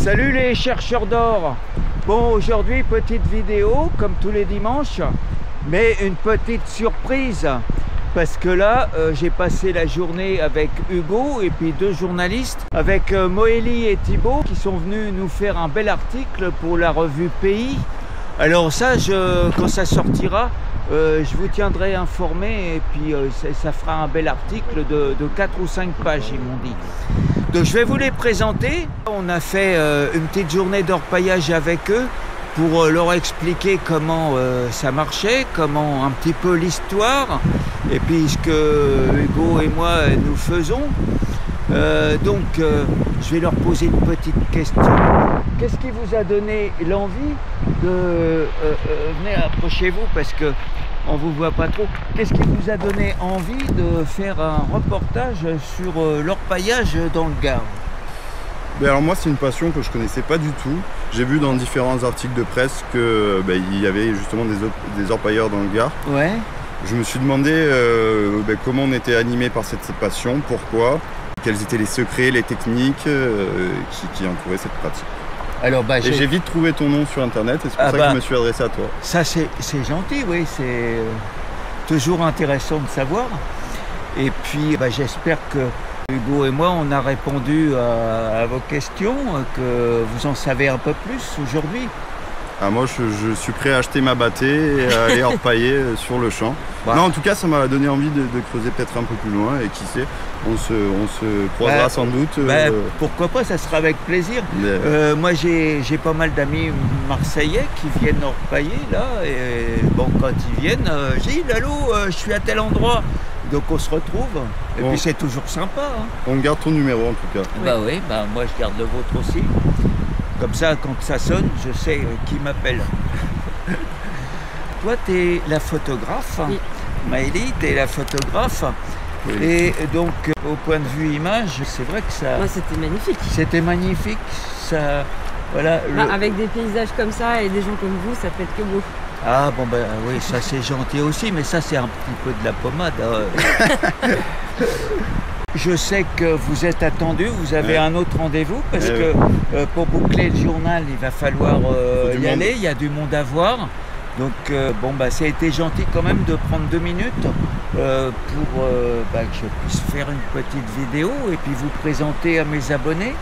Salut les chercheurs d'or. Bon, aujourd'hui petite vidéo comme tous les dimanches, mais une petite surprise parce que là j'ai passé la journée avec Hugo et puis deux journalistes, avec Moélie et Thibaut, qui sont venus nous faire un bel article pour la revue Pays. Alors ça, quand ça sortira, je vous tiendrai informé et puis ça fera un bel article de 4 ou 5 pages, ils m'ont dit. Donc je vais vous les présenter. On a fait une petite journée d'orpaillage avec eux pour leur expliquer comment ça marchait, comment un petit peu l'histoire et puis ce que Hugo et moi nous faisons. Je vais leur poser une petite question. Qu'est-ce qui vous a donné l'envie de... venez, approchez-vous parce que on vous voit pas trop. Qu'est-ce qui vous a donné envie de faire un reportage sur l'orpaillage dans le Gard? Alors moi, c'est une passion que je connaissais pas du tout. J'ai vu dans différents articles de presse que il y avait justement des orpailleurs dans le Gard. Ouais. Je me suis demandé comment on était animé par cette passion, pourquoi, quels étaient les secrets, les techniques qui entouraient cette pratique. Alors, et j'ai vite trouvé ton nom sur internet et c'est pour ça que je me suis adressé à toi. Ça c'est gentil, oui, c'est toujours intéressant de savoir. Et puis j'espère que Hugo et moi on a répondu à vos questions, que vous en savez un peu plus aujourd'hui. Moi je suis prêt à acheter ma bâtée et à aller orpailler sur le champ. Ouais. Non, en tout cas ça m'a donné envie de creuser peut-être un peu plus loin et qui sait, on se croisera sans doute. Pourquoi pas, ça sera avec plaisir. Moi j'ai pas mal d'amis marseillais qui viennent orpailler là et bon, quand ils viennent, Gilles, allô, je suis à tel endroit. Donc on se retrouve et puis c'est toujours sympa. Hein. On garde ton numéro en tout cas. Oui, moi je garde le vôtre aussi. Comme ça, quand ça sonne, je sais qui m'appelle. Toi, tu es la photographe. Oui. Maëlie, tu es la photographe. Oui. Et donc, au point de vue image, c'est vrai que ça... Moi, c'était magnifique. C'était magnifique. Ça, voilà, avec des paysages comme ça et des gens comme vous, ça peut être que beau. Ah bon, oui, ça c'est gentil aussi, mais ça c'est un petit peu de la pommade. Hein. Je sais que vous êtes attendu, vous avez un autre rendez-vous parce que pour boucler le journal, il va falloir y aller, il y a du monde à voir. Donc ça a été gentil quand même de prendre 2 minutes pour que je puisse faire une petite vidéo et puis vous présenter à mes abonnés.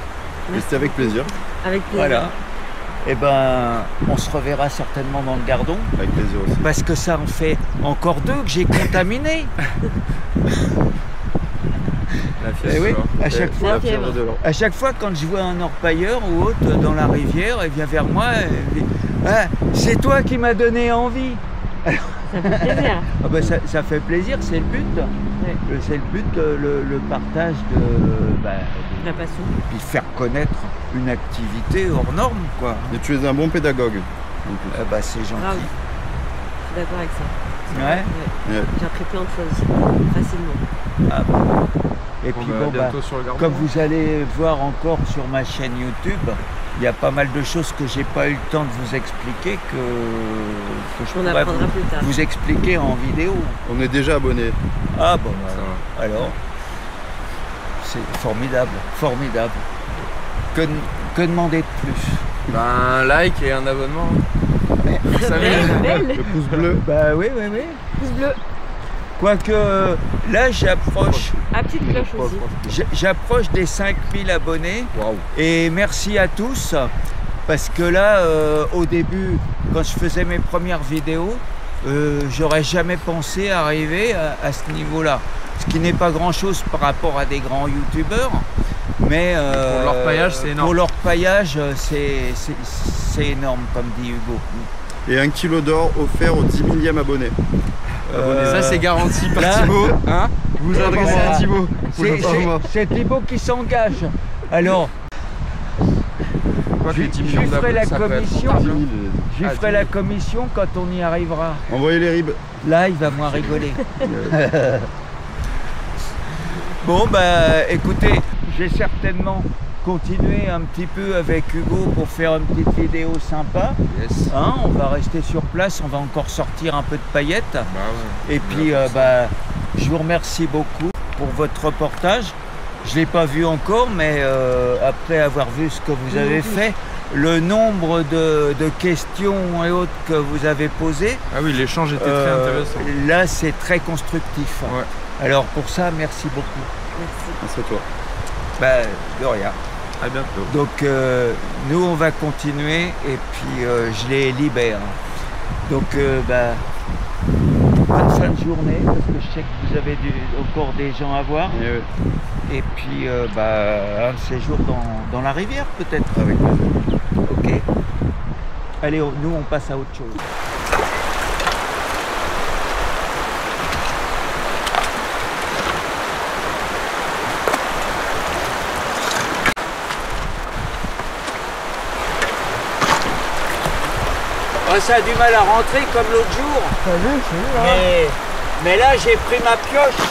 C'était avec plaisir. Avec plaisir. Voilà. Et on se reverra certainement dans le Gardon. Avec plaisir aussi. Parce que ça en fait encore 2 que j'ai contaminé. Oui, à chaque fois quand je vois un orpailleur ou autre dans la rivière, il vient vers moi et dit c'est toi qui m'as donné envie. Alors, ça fait plaisir. Ça fait plaisir, c'est le but. Oui. C'est le but, le partage de la passion. Et puis faire connaître une activité hors norme, quoi. Et tu es un bon pédagogue. C'est gentil. Ah oui. Je suis d'accord avec ça. Ouais. J'ai appris plein de choses facilement. Ah bon. Et puis comme vous allez voir encore sur ma chaîne YouTube, il y a pas mal de choses que j'ai pas eu le temps de vous expliquer que je pourrais vous expliquer en vidéo. On est déjà abonnés. Ah bon, alors c'est formidable, formidable. Que demander de plus? Un like et un abonnement. Vous savez, le pouce bleu. Oui. Pouce bleu. Quoique là j'approche. À petite cloche aussi. J'approche des 5000 abonnés. Wow. Et merci à tous parce que là au début quand je faisais mes premières vidéos j'aurais jamais pensé arriver à ce niveau là, ce qui n'est pas grand chose par rapport à des grands youtubeurs, mais pour l'orpaillage c'est énorme. Pour l'orpaillage c'est énorme comme dit Hugo. Et 1 kilo d'or offert au 10 000e abonné. Ça c'est garanti par Thibaut, hein. Vous vous adressez à Thibaut. C'est Thibaut qui s'engage. Alors, je ferai la commission. Je ferai la commission quand on y arrivera. Envoyez les ribs. Là, il va moins rigoler. Bon, écoutez, j'ai certainement continuer un petit peu avec Hugo pour faire une petite vidéo sympa. Yes. Hein, on va rester sur place, on va encore sortir un peu de paillettes. Et puis je vous remercie beaucoup pour votre reportage. je ne l'ai pas vu encore, mais après avoir vu ce que vous avez fait, le nombre de questions et autres que vous avez posées. Ah oui, l'échange était très intéressant. Là, c'est très constructif. Ouais. Alors pour ça, merci beaucoup. Merci à toi. Bah, de rien. À bientôt. Donc nous, on va continuer et puis je les libère. Donc bah, bonne fin de journée parce que je sais que vous avez encore des gens à voir. Et puis bah, un de ces jours dans la rivière peut-être. Avec plaisir. Ok. Allez, nous on passe à autre chose. Ça a du mal à rentrer comme l'autre jour. T'as vu, c'est là. Mais là, j'ai pris ma pioche.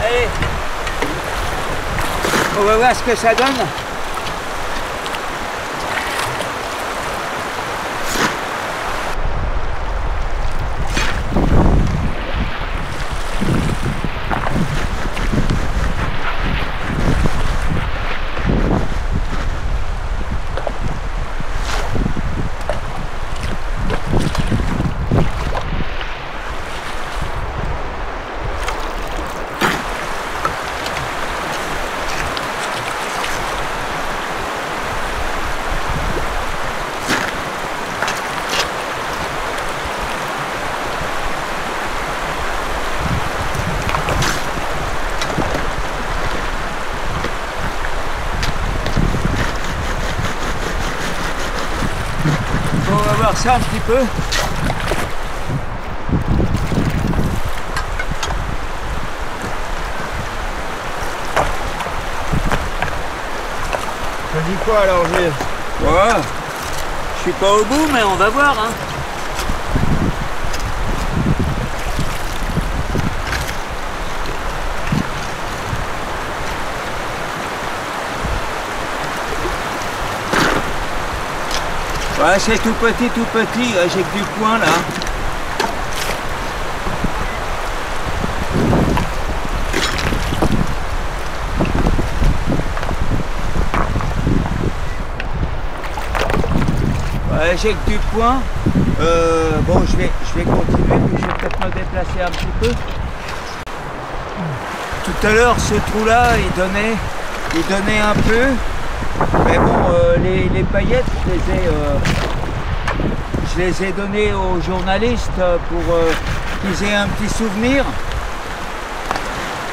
Allez, on va voir ce que ça donne. On va voir ça un petit peu. T'as dit quoi alors, Gilles? Ouais. Je suis pas au bout, mais on va voir. Hein. Ouais, c'est tout petit, j'ai que du point là. Ouais, j'ai que du point. Bon, je vais continuer, puis je vais peut-être me déplacer un petit peu. Tout à l'heure, ce trou-là, il donnait un peu. Mais bon, les paillettes, je les ai données aux journalistes pour qu'ils aient un petit souvenir.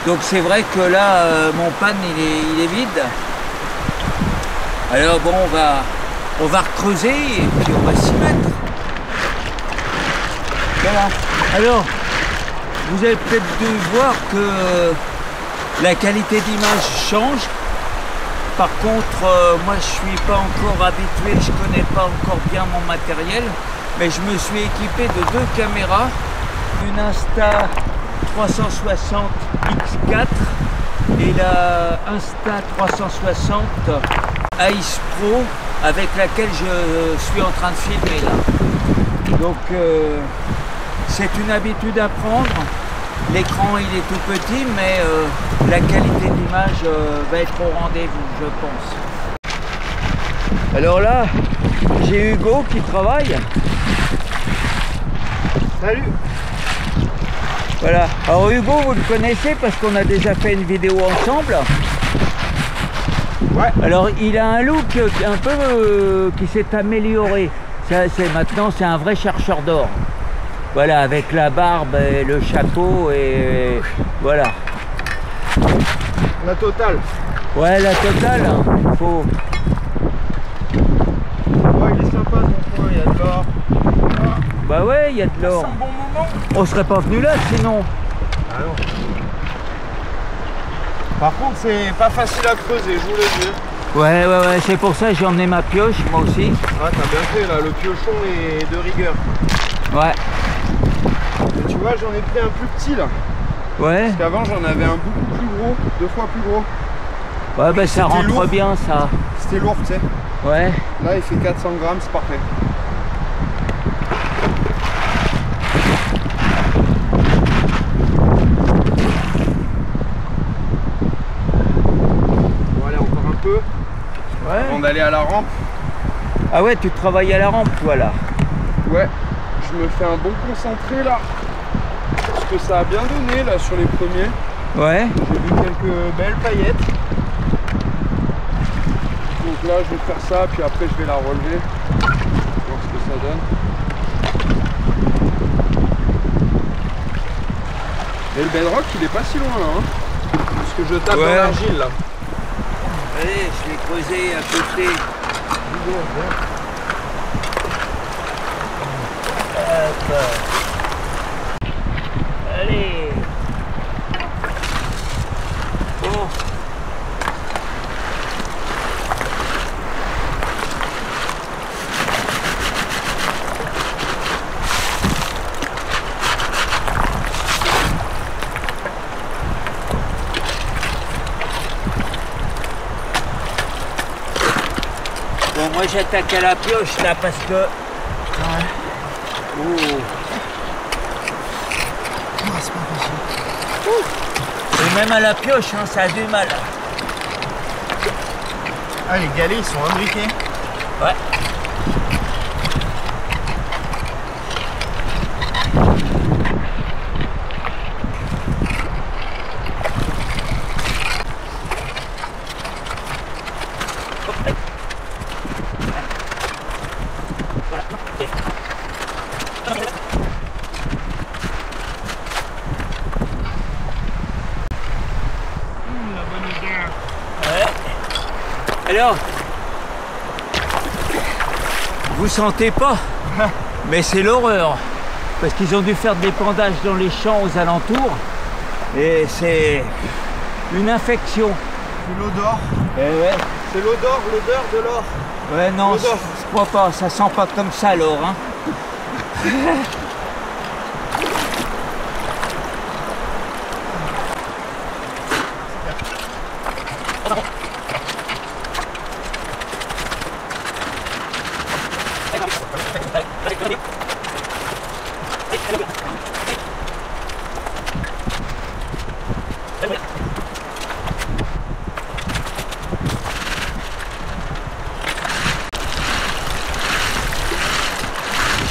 Donc c'est vrai que là, mon pan, il est vide. Alors bon, on va recreuser et puis on va s'y mettre. Voilà. Alors, vous avez peut-être dû voir que la qualité d'image change. Par contre, moi je suis pas encore habitué, je connais pas encore bien mon matériel, mais je me suis équipé de 2 caméras, une Insta 360 X4 et la Insta 360 Ice Pro avec laquelle je suis en train de filmer là. Donc c'est une habitude à prendre. L'écran il est tout petit, mais la qualité d'image va être au rendez-vous, je pense. Alors là, j'ai Hugo qui travaille. Salut. Voilà. Alors Hugo, vous le connaissez parce qu'on a déjà fait une vidéo ensemble. Ouais. Alors il a un look un peu qui s'est amélioré. Maintenant c'est un vrai chercheur d'or. Voilà, avec la barbe et le chapeau et voilà. La totale. Ouais, la totale, hein. Faut... Ouais, il est sympa ton coin, il y a de l'or. Bah ouais, il y a de l'or. C'est un bon moment. On serait pas venu là sinon. Ah non. Par contre, c'est pas facile à creuser, je vous le dis. Ouais, c'est pour ça que j'ai emmené ma pioche, moi aussi. Ah, t'as bien fait là, le piochon est de rigueur. Ouais. Et tu vois, j'en ai pris un plus petit là. Ouais. Parce qu'avant, j'en avais un beaucoup plus gros, 2 fois plus gros. Ouais, bah ça rentre lourd. bien, ça. C'était lourd, tu sais. Ouais. Là, il fait 400 grammes, c'est parfait. Bon, allez, encore un peu. Ouais. Avant d'aller à la rampe. Ah ouais, tu travailles à la rampe, toi, là. Ouais, je me fais un bon concentré là. Parce que ça a bien donné là sur les premiers. Ouais. J'ai vu quelques belles paillettes. Donc là je vais faire ça, puis après je vais la relever. Voir ce que ça donne. Et le bedrock il est pas si loin là. Hein, parce que je tape dans l'argile là. Allez, je vais creuser à côté. Allez. Bon. Bon, moi j'attaque à la pioche là parce que... Ouais. Oh. C'est pas facile. Et même à la pioche, hein, ça a du mal. Ah les galets ils sont imbriqués. Ouais. Alors, vous sentez pas, mais c'est l'horreur, parce qu'ils ont dû faire des bandages dans les champs aux alentours, et c'est une infection. C'est l'odeur. Eh ouais. C'est l'odeur de l'or. Ouais, non, L'odeur. je crois pas, ça sent pas comme ça l'or, hein.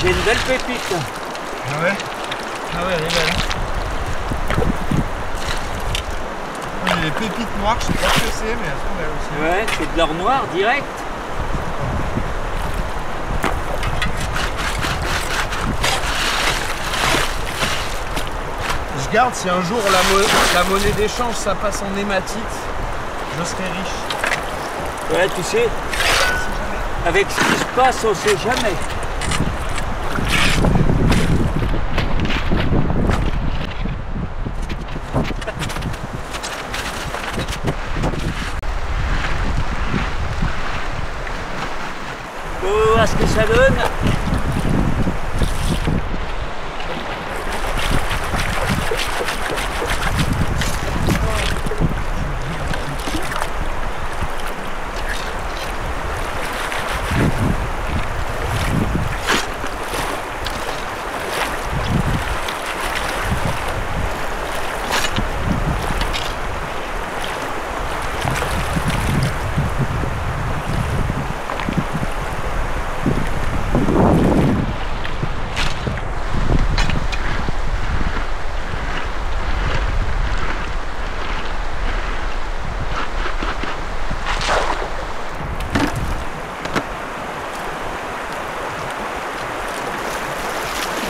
J'ai une belle pépite. Ah ouais. Ah ouais, elle est belle. Hein. Les pépites noires, je sais pas ce que c'est, mais elles sont belles aussi. Ouais, c'est de l'or noir direct. Je garde si un jour la monnaie d'échange ça passe en hématite, je serai riche. Ouais, tu sais, avec ce qui se passe, on sait jamais. On va voir ce que ça donne.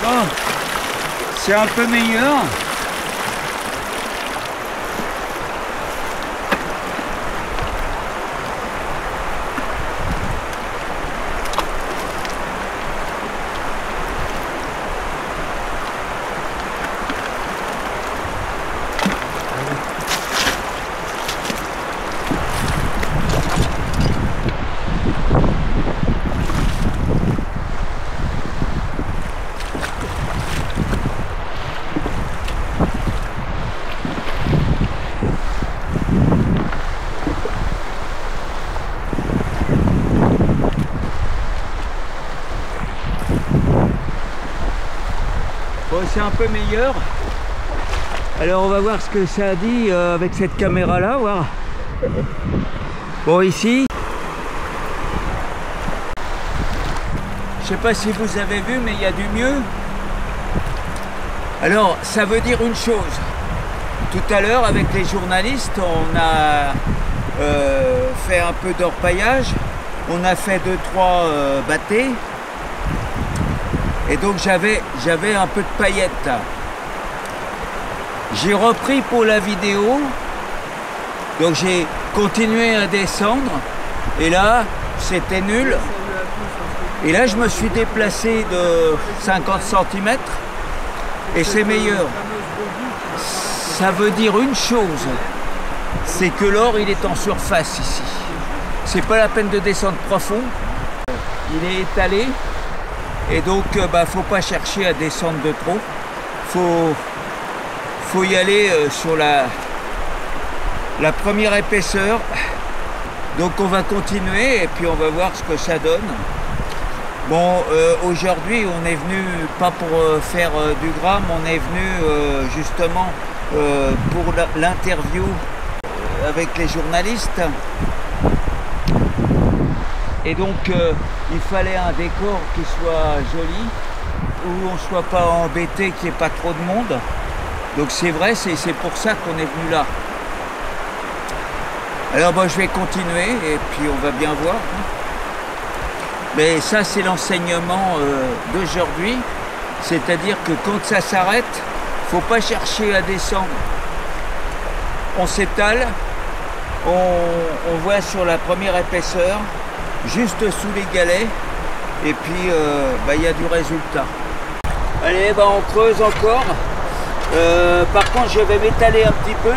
Bon, c'est un peu meilleur. Bon, c'est un peu meilleur. Alors on va voir ce que ça dit avec cette caméra là, voir. Bon, ici, je sais pas si vous avez vu, mais il y a du mieux. Alors ça veut dire une chose. Tout à l'heure avec les journalistes, on a fait un peu d'orpaillage, on a fait 2-3 bâtés. Et donc j'avais un peu de paillettes. J'ai repris pour la vidéo, donc j'ai continué à descendre, et là c'était nul. Et là je me suis déplacé de 50 cm, et c'est meilleur. Ça veut dire une chose, c'est que l'or il est en surface ici. C'est pas la peine de descendre profond, il est étalé. Et donc, faut pas chercher à descendre de trop. Faut y aller sur la première épaisseur. Donc, on va continuer et puis on va voir ce que ça donne. Bon, aujourd'hui, on est venu pas pour faire du gramme, on est venu justement pour l'interview avec les journalistes. Et donc, il fallait un décor qui soit joli, où on ne soit pas embêté, qu'il n'y ait pas trop de monde. Donc c'est vrai, c'est pour ça qu'on est venu là. Alors je vais continuer et puis on va bien voir. Mais ça, c'est l'enseignement d'aujourd'hui. C'est-à-dire que quand ça s'arrête, il ne faut pas chercher à descendre. On s'étale, on voit sur la première épaisseur, juste sous les galets, et puis il y a du résultat. Allez, on creuse encore. Par contre, je vais m'étaler un petit peu.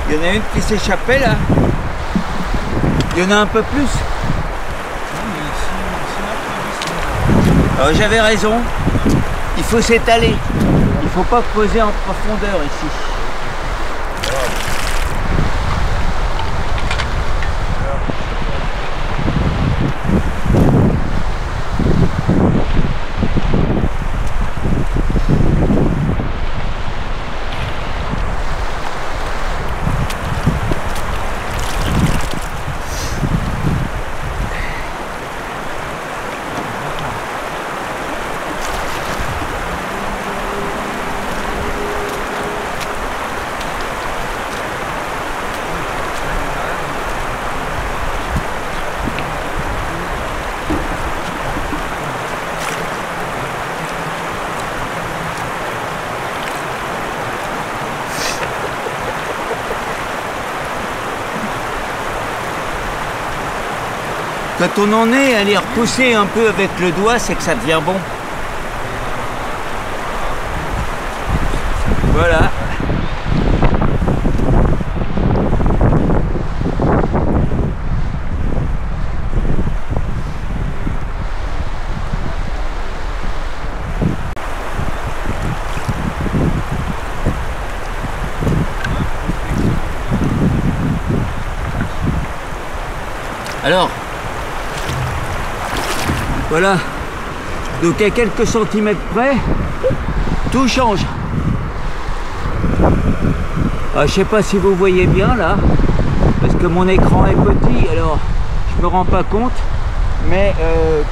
Il y en a une qui s'échappait là. Il y en a un peu plus. J'avais raison. Il faut s'étaler. Il ne faut pas creuser en profondeur ici. Quand on en est à les repousser un peu avec le doigt, c'est que ça devient bon. Voilà. Alors, voilà, donc à quelques centimètres près, tout change. Je ne sais pas si vous voyez bien là, parce que mon écran est petit, alors je me rends pas compte, mais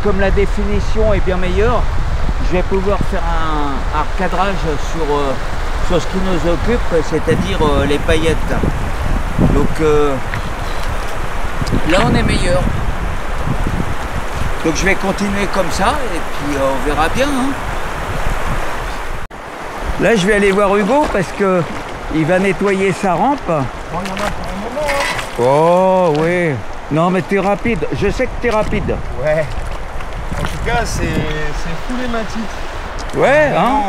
comme la définition est bien meilleure, je vais pouvoir faire un recadrage sur ce qui nous occupe, c'est-à-dire les paillettes. Donc là on est meilleur. Donc je vais continuer comme ça et puis on verra bien. Hein. Là je vais aller voir Hugo parce que il va nettoyer sa rampe. Bon, il y en a pour un moment. Hein. Oh oui. Non mais t'es rapide. Je sais que t'es rapide. Ouais. En tout cas c'est full hématite. Ouais. Hein.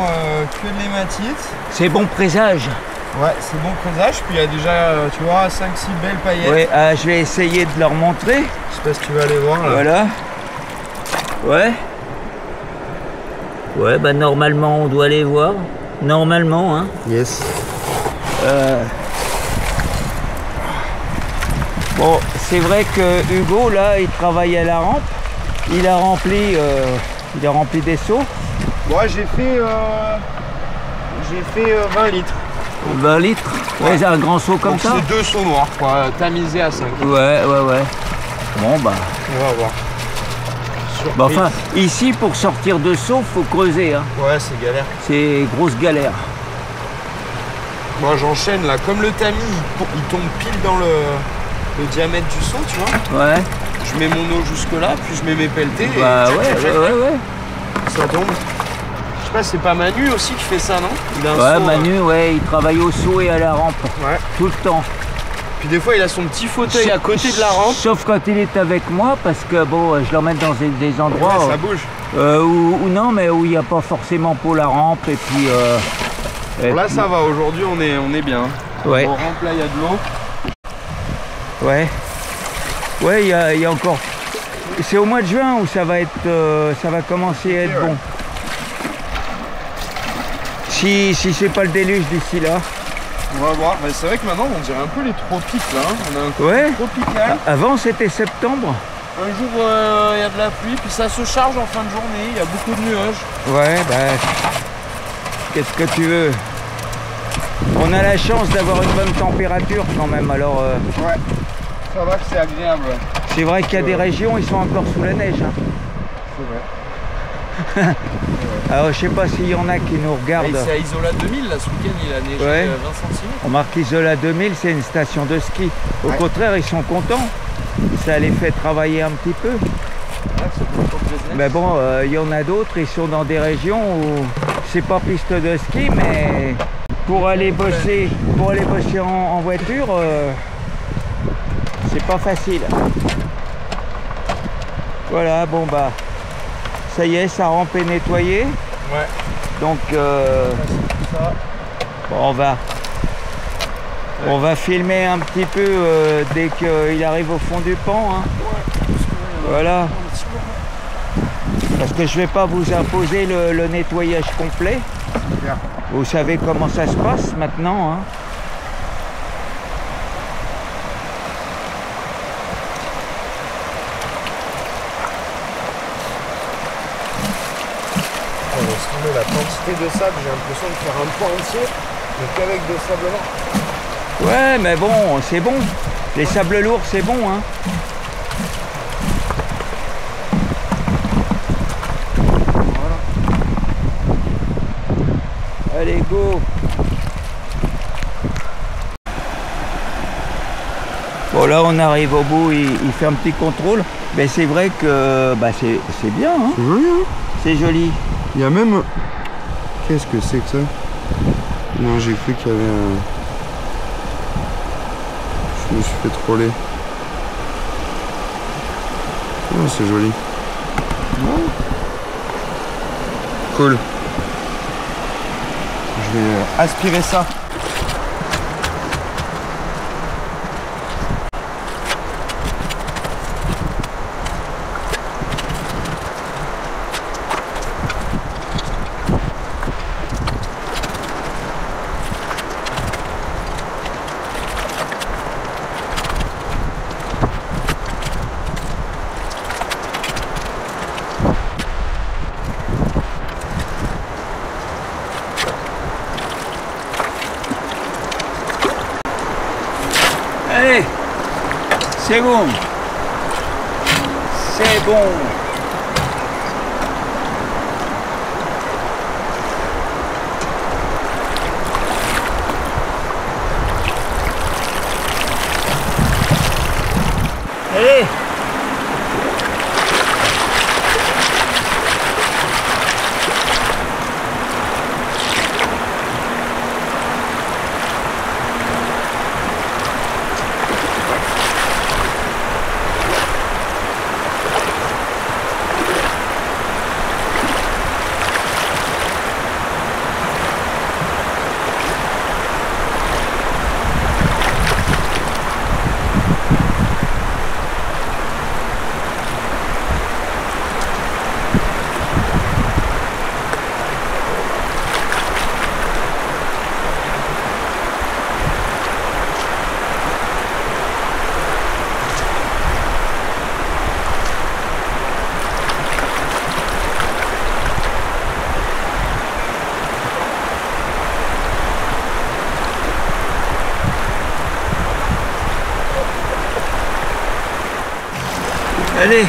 Que de l'hématite. C'est bon présage. Ouais, c'est bon présage. Puis il y a déjà, tu vois, 5-6 belles paillettes. Ouais, je vais essayer de leur montrer. Je sais pas si tu vas aller voir là. Voilà. Ouais. Ouais, bah normalement on doit les voir. Normalement, hein. Yes. Bon, c'est vrai que Hugo, là, il travaille à la rampe. Il a rempli des seaux. Moi, j'ai fait 20 litres. 20 litres. Ouais, c'est un grand seau comme donc ça. C'est 2 seaux noirs, quoi, tamisés à 5. Ouais. Bon, bah. On va voir. Bah, enfin, ici, pour sortir de seau, faut creuser. Hein. Ouais, c'est galère. C'est grosse galère. Moi, j'enchaîne là. Comme le tamis, il tombe pile dans le diamètre du seau, tu vois. Ouais. Je mets mon eau jusque là, puis je mets mes pelletés. Bah, et ouais. Ça tombe. Je sais pas, c'est pas Manu aussi qui fait ça, non? Il a un seau, Manu, ouais, il travaille au seau et à la rampe. Ouais. Tout le temps. Puis des fois, il a son petit fauteuil à côté de la rampe. Sauf quand il est avec moi, parce que bon, je l'emmène dans des endroits Ouais, ça bouge. où non, mais où il n'y a pas forcément pour la rampe. Et puis. Bon, là, ça va. Aujourd'hui, on est bien. Ouais. Bon, rampe là, il y a de l'eau. Ouais. Ouais, il y a encore. C'est au mois de juin où ça va commencer à être bon. Si c'est pas le déluge d'ici là. On va voir. Mais c'est vrai que maintenant, on dirait un peu les tropiques là. Hein. On a un côté tropical. Avant, c'était septembre. Un jour, il y a de la pluie, puis ça se charge en fin de journée. Il y a beaucoup de nuages. Ouais, bah. Qu'est-ce que tu veux? On a la chance d'avoir une bonne température quand même, alors. Ouais. Ça va que c'est agréable. C'est vrai qu'il y a des régions, ils sont encore sous la neige. Hein. C'est vrai. Alors je sais pas s'il y en a qui nous regardent. C'est à Isola 2000 là, ce week-end il a neigé 20 cm. On marque Isola 2000, c'est une station de ski. Au contraire, ils sont contents. Ça les fait travailler un petit peu. Mais bon, il y en a d'autres, ils sont dans des régions où c'est pas piste de ski, mais pour aller bosser en voiture, c'est pas facile. Voilà, bon bah. Ça y est, sa rampe est nettoyée. Ouais. Donc, bon, on va filmer un petit peu dès qu'il arrive au fond du pont. Hein. Ouais. Voilà. Parce que je vais pas vous imposer le nettoyage complet. Vous savez comment ça se passe maintenant. Hein. La quantité de sable, j'ai l'impression de faire un pont entier, mais qu'avec de sable lourd. Ouais, mais bon, c'est bon. Les sables lourds, c'est bon. Hein. Voilà. Allez, go. Bon, là, on arrive au bout, il fait un petit contrôle. Mais c'est vrai que bah, c'est bien. Hein. C'est joli, hein? C'est joli. Il y a même... Qu'est-ce que c'est que ça? Non, j'ai cru qu'il y avait un... Je me suis fait troller. Oh, c'est joli. Cool. Je vais aspirer ça. Allez, c'est bon. C'est bon. Allez. Allez.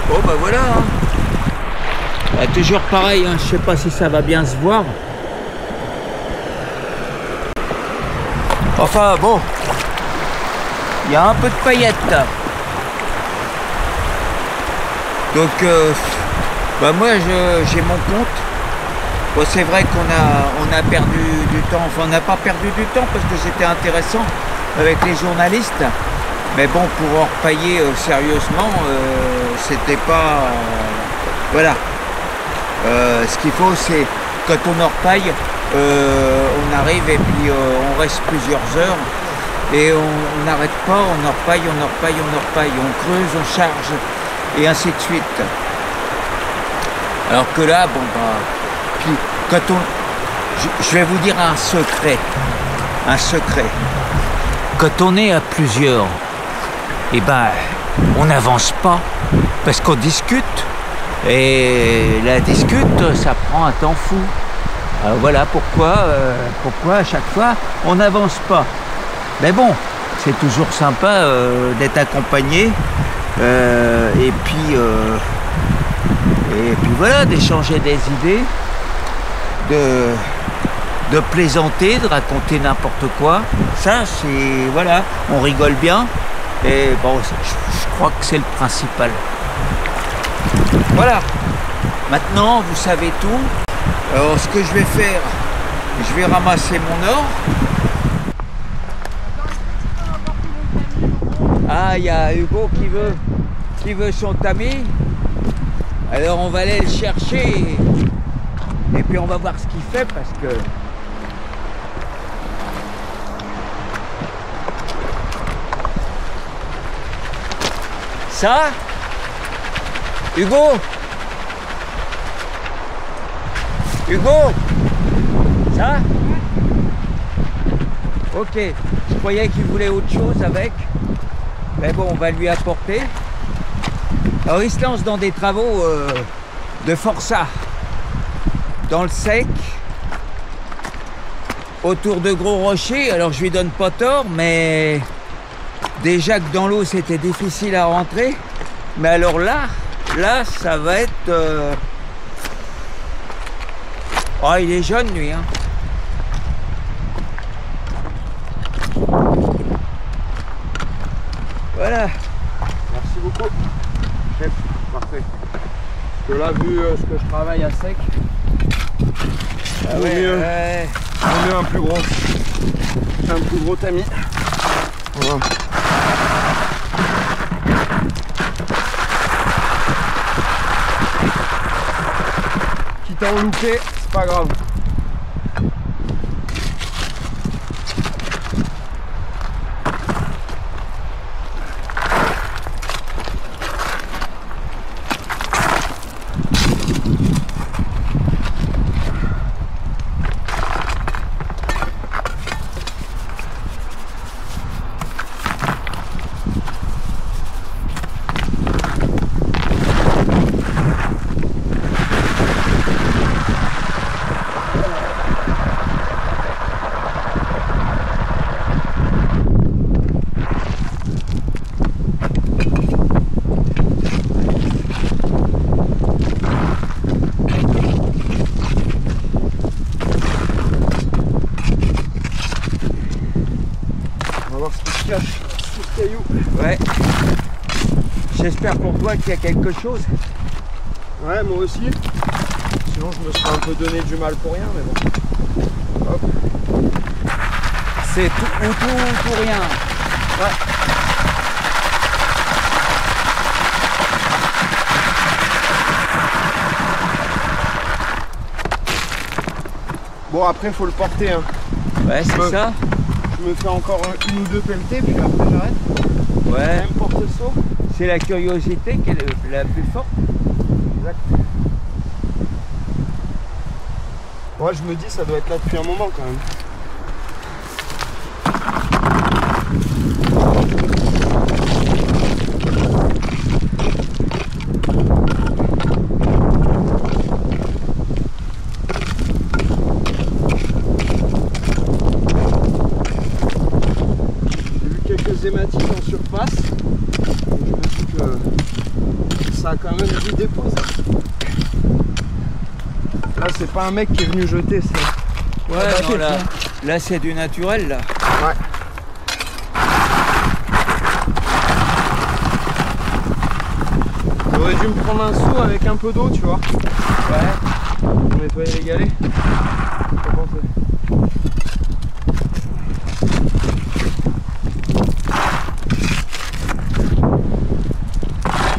Bon bah voilà, hein. Bah, toujours pareil, hein. Je sais pas si ça va bien se voir. Enfin bon, il y a un peu de paillettes. Donc bah moi j'ai mon compte. Bon, c'est vrai qu'on a perdu du temps, enfin on n'a pas perdu du temps parce que c'était intéressant avec les journalistes. Mais bon, pour en repailler sérieusement, c'était pas... voilà. Ce qu'il faut, c'est quand on en repaille, on arrive et puis on reste plusieurs heures et on n'arrête pas, on en repaille, on en repaille, on en repaille, on creuse, on charge et ainsi de suite. Alors que là, bon bah, puis quand on... je vais vous dire un secret. Quand on est à plusieurs, eh ben, on n'avance pas parce qu'on discute et la discute, ça prend un temps fou. Alors voilà pourquoi à chaque fois on n'avance pas. Mais bon, c'est toujours sympa d'être accompagné et puis voilà, d'échanger des idées, de plaisanter, de raconter n'importe quoi. Ça, c'est voilà, on rigole bien. Et bon, je crois que c'est le principal. Voilà. Maintenant, vous savez tout. Alors, ce que je vais faire, je vais ramasser mon or. Ah, il y a Hugo qui veut son tamis. Alors, on va aller le chercher. Et puis, on va voir ce qu'il fait parce que... Ça, Hugo, Ça? Ok, je croyais qu'il voulait autre chose avec. Mais bon, on va lui apporter. Alors il se lance dans des travaux de forçat. Dans le sec. Autour de gros rochers. Alors je lui donne pas tort, mais déjà que dans l'eau c'était difficile à rentrer. Mais alors là ça va être... Oh, il est jeune lui, hein. Voilà. Merci beaucoup. Chef, parfait. Parce que là, vu ce que je travaille à sec, Ah vaut mieux un plus gros tamis. Voilà. Quitte à en louper, c'est pas grave. Ouais. J'espère pour toi qu'il y a quelque chose. Ouais, moi aussi. Sinon, je me serais un peu donné du mal pour rien, mais bon. Hop. C'est tout ou tout rien. Ouais. Bon, après, faut le porter. Hein. Ouais, c'est ça. Je me fais encore une ou deux pelletées, puis après, j'arrête. Ouais. Même porte-saut. C'est la curiosité qui est la plus forte. Exact. Moi, je me dis, ça doit être là depuis un moment quand même. Hématites en surface, donc je me dis que ça a quand même dû déposer. Là c'est pas un mec qui est venu jeter, c'est... Ouais, non, là c'est du naturel là. Ouais. J'aurais dû me prendre un seau avec un peu d'eau, tu vois. Ouais. Pour nettoyer les galets.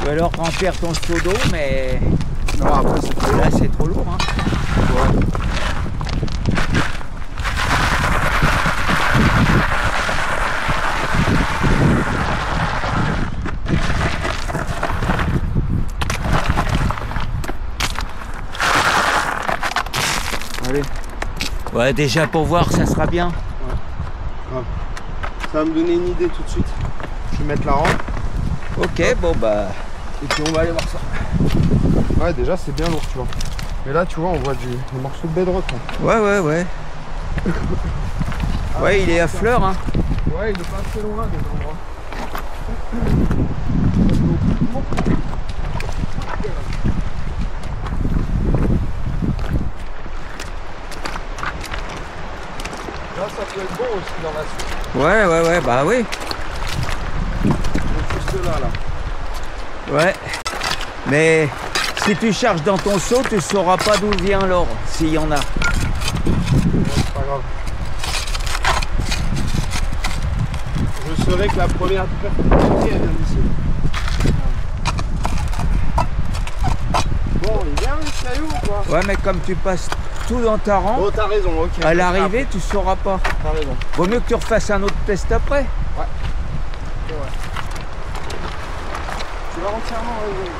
Ou alors remplir ton seau d'eau, mais non, après c'est trop lourd. Là c'est trop lourd. Hein. Ouais. Allez. Ouais, déjà pour voir, ça sera bien. Ouais. Ça va me donner une idée tout de suite. Je vais mettre la rampe. Ok, bon bah... Et puis on va aller voir ça. Ouais, déjà c'est bien lourd, tu vois. Et là, tu vois, on voit des morceaux de bedrock. Hein. Ouais. Ouais, il est à fleur, hein. Ouais, il est pas assez loin des endroits. Là, ça peut être bon aussi dans la suite. Ouais, bah oui. Juste là. Ouais. Mais si tu charges dans ton seau, tu sauras pas d'où vient l'or, s'il y en a. C'est pas grave. Je saurais que la première perpétuité, elle vient d'ici. Bon, il vient le caillou ou quoi? Ouais, mais comme tu passes tout dans ta rampe, oh, t'as raison, ok. à l'arrivée, tu sauras pas. T'as raison. Vaut mieux que tu refasses un autre test après. Ouais. C'est vrai. Tu vas entièrement raison.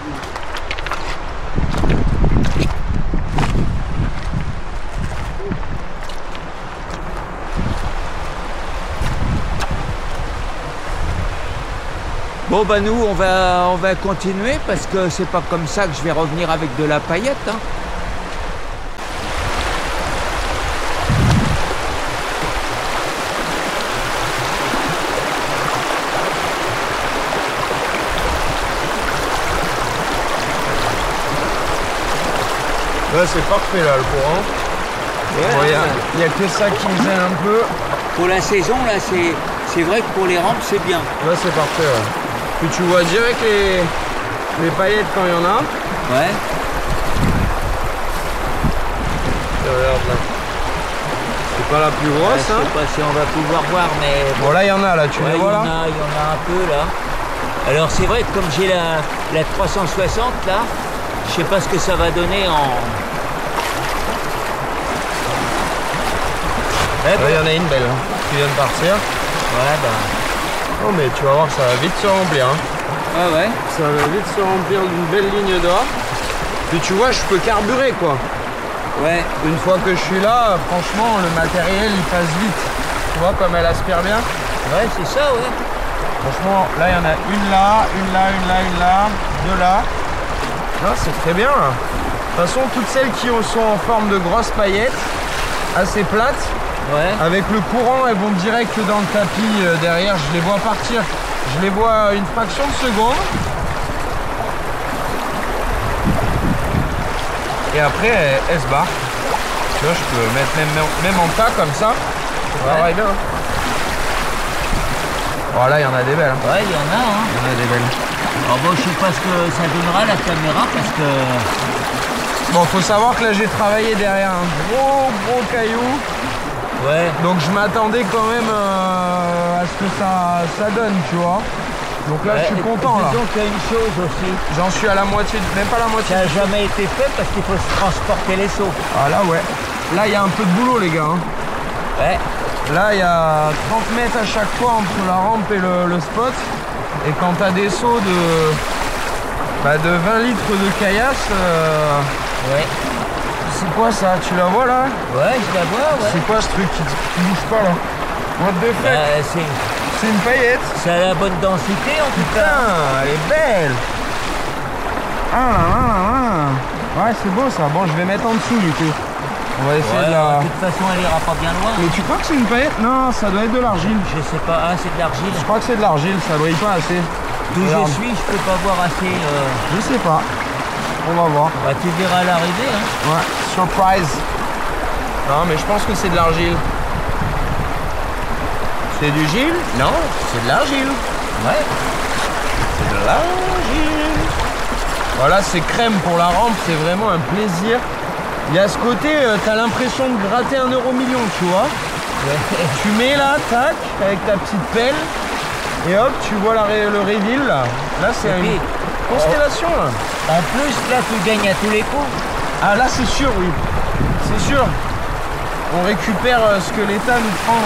Bon bah nous on va continuer parce que c'est pas comme ça que je vais revenir avec de la paillette. Hein. Là c'est parfait là le courant. Ouais, Il n'y a que ça qui me gêne un peu. pour la saison là c'est vrai que pour les rampes c'est bien. Là c'est parfait ouais. Puis tu vois direct les paillettes quand il y en a. Ouais. Regarde là. C'est pas la plus grosse Ouais, je hein. sais pas si on va pouvoir voir mais Bon là il y en a là, tu les vois là. Il y en a un peu là. Alors c'est vrai que comme j'ai la 360 là, je sais pas ce que ça va donner en... Là il y en a une belle hein, qui vient de partir. Ouais bah... Oh mais tu vas voir ça va vite se remplir hein. Ah ouais. Ça va vite se remplir d'une belle ligne d'or. Puis tu vois je peux carburer quoi. Ouais. Une fois que je suis là, franchement le matériel il passe vite. Tu vois comme elle aspire bien. Ouais c'est ça ouais. Franchement là il y en a une là, une là, une là, une là, deux là. Non c'est très bien là. De toute façon toutes celles qui sont en forme de grosses paillettes, assez plates, Ouais. avec le courant elles vont direct dans le tapis derrière, je les vois partir. Je les vois une fraction de seconde. Et après elle se barre. Tu vois je peux mettre même en tas comme ça. Ça travaille bien. Oh là il y en a des belles. Hein. Ouais il y en a hein. Il y en a des belles. Alors bon je sais pas ce que ça donnera la caméra parce que... Bon faut savoir que là j'ai travaillé derrière un gros caillou. Ouais. Donc je m'attendais quand même à ce que ça donne, tu vois. Donc là je suis content là. Disons qu'il y a une chose aussi. J'en suis à la moitié, même pas la moitié. Ça n'a jamais été fait parce qu'il faut se transporter les seaux. Ah là ouais. Là il y a un peu de boulot les gars. Hein. Ouais. Là il y a 30 mètres à chaque fois entre la rampe et le spot. Et quand t'as des seaux de 20 litres de caillasse, Ouais. c'est quoi ça? Tu la vois là? Ouais, je la vois, ouais. C'est quoi ce truc qui bouge pas là? What the fuck? Bah, C'est une paillette. ça a la bonne densité en tout cas. Putain, elle est belle. Ah là là là là. Ouais, c'est beau ça. Bon, je vais mettre en dessous du coup. On va essayer Ouais, de la... de toute façon elle ira pas bien loin. Mais tu crois que c'est une paillette? Non, ça doit être de l'argile. Je sais pas, ah c'est de l'argile. Je crois que c'est de l'argile, ça brille pas assez. D'où Regarde. je suis, je peux pas voir assez. Je sais pas. On va voir. Bah tu verras à l'arrivée hein. Ouais, surprise. Non, mais je pense que c'est de l'argile. C'est du gile? Non, c'est de l'argile. Ouais. C'est de l'argile. Voilà, c'est crème pour la rampe, c'est vraiment un plaisir. Il y a ce côté, t'as l'impression de gratter 1 euro million, tu vois. Ouais. Tu mets là, tac, avec ta petite pelle, et hop, tu vois le reveal là. Là, c'est Et une puis, constellation là. en plus là tu gagnes à tous les coups. Ah là, c'est sûr, oui. C'est sûr. On récupère ce que l'État nous prend.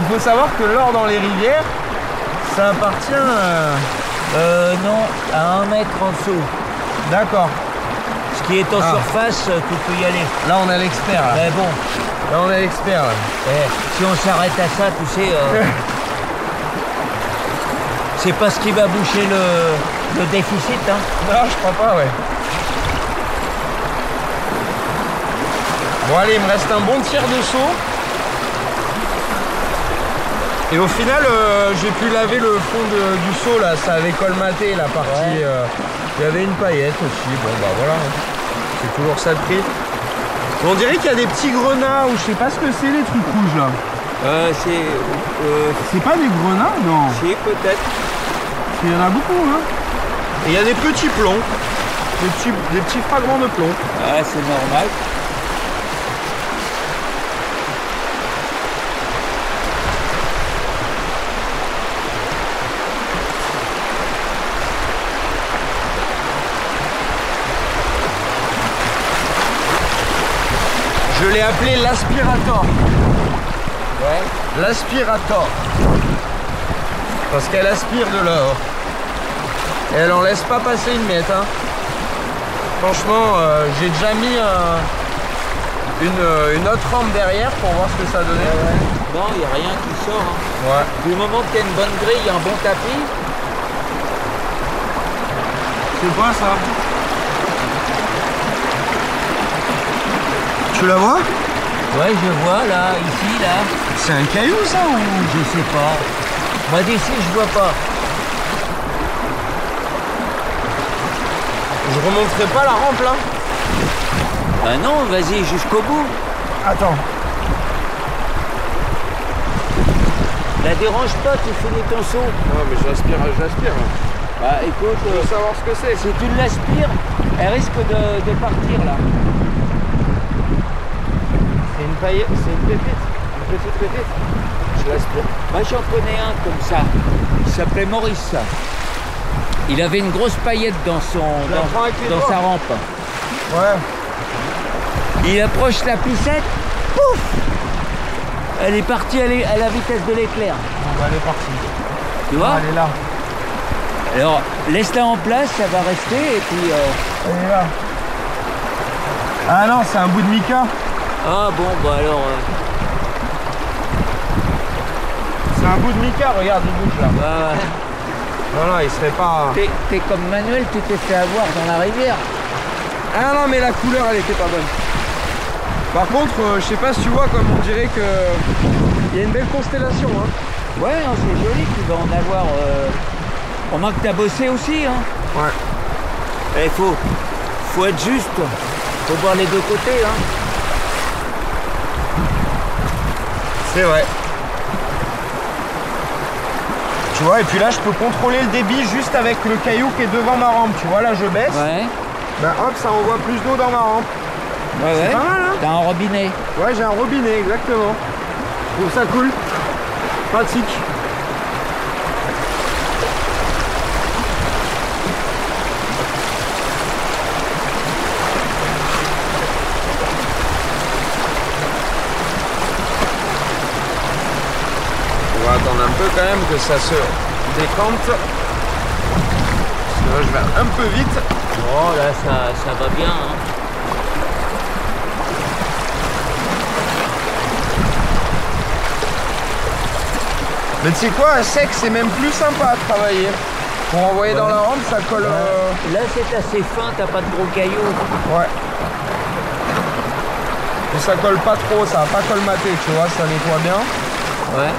Il faut savoir que l'or dans les rivières, ça appartient... Non, à 1 mètre en dessous. D'accord. Ce qui est en surface, tu peux y aller. Là, on a l'expert. Là. Mais bon, Là, on a l'expert. Là. si on s'arrête à ça, tu sais, c'est pas ce qui va boucher le déficit. Hein. Non, je crois pas, ouais. Bon, allez, il me reste un bon tiers de seau. Et au final, j'ai pu laver le fond du seau, là. Ça avait colmaté la partie... il y avait une paillette aussi. Bon, bah voilà. C'est toujours ça de prix. On dirait qu'il y a des petits grenats, ou je sais pas ce que c'est, les trucs rouges, là. C'est pas des grenats, non? Si, peut-être. Il y en a beaucoup, hein. Et il y a des petits plombs. Des petits fragments de plomb. Ah, c'est normal. Je l'ai appelé l'aspirator. Ouais. L'aspirator. Parce qu'elle aspire de l'or. Et elle en laisse pas passer une miette. Hein. Franchement, j'ai déjà mis une autre rampe derrière pour voir ce que ça donnait. Non, il n'y a rien qui sort. Hein. Ouais. Du moment qu'il y a une bonne grille, un bon tapis. C'est quoi ça? Tu la vois? Ouais, je vois là, ici, là. C'est un caillou ça ou? Je sais pas. Moi d'ici, je vois pas. Je remonterai pas la rampe là? Bah non, vas-y jusqu'au bout. Attends. La dérange pas, tu finis ton saut. Non mais j'aspire. Bah écoute, Je veux savoir ce que c'est. si tu l'aspires, elle risque de partir là. C'est une paillette, c'est une pépite. Une petite pépite. Je l'aspire. Moi j'en connais un comme ça. Il s'appelait Maurice. Il avait une grosse paillette dans sa rampe. Ouais. Il approche la piscette, pouf! Elle est partie à la vitesse de l'éclair. Bon, bah, elle est partie. Tu vois? Elle est là. Alors, laisse-la en place, ça va rester et puis... Elle est là. Ah non, c'est un bout de mica. Ah bon, bah alors... C'est un bout de mica, regarde, il bouge là. Bah, Non, il serait pas... t'es comme Manuel, tu t'es fait avoir dans la rivière. Ah non, mais la couleur, elle était pas bonne. Par contre, je sais pas si tu vois, comme on dirait que... Il y a une belle constellation, hein. Ouais, hein, c'est joli, tu vas en avoir... On remarque que t'as bossé aussi, hein. Ouais. Il faut être juste, faut voir les deux côtés, hein. C'est vrai. Tu vois, et puis là, je peux contrôler le débit juste avec le caillou qui est devant ma rampe. Tu vois, là, je baisse. Ouais. Ben hop, ça envoie plus d'eau dans ma rampe. Ouais, C'est pas mal, hein. T'as un robinet. Ouais, j'ai un robinet, exactement. Je trouve ça cool. Pratique. On va attendre un peu quand même que ça se décante. Parce que là, je vais un peu vite. Oh là, ça va bien, hein. Mais tu sais quoi, à sec, c'est même plus sympa à travailler. Pour envoyer dans la rampe, ça colle... Là, c'est assez fin, t'as pas de gros cailloux. Ouais. Et ça colle pas trop, ça va pas colmater, tu vois, ça nettoie bien. Ouais.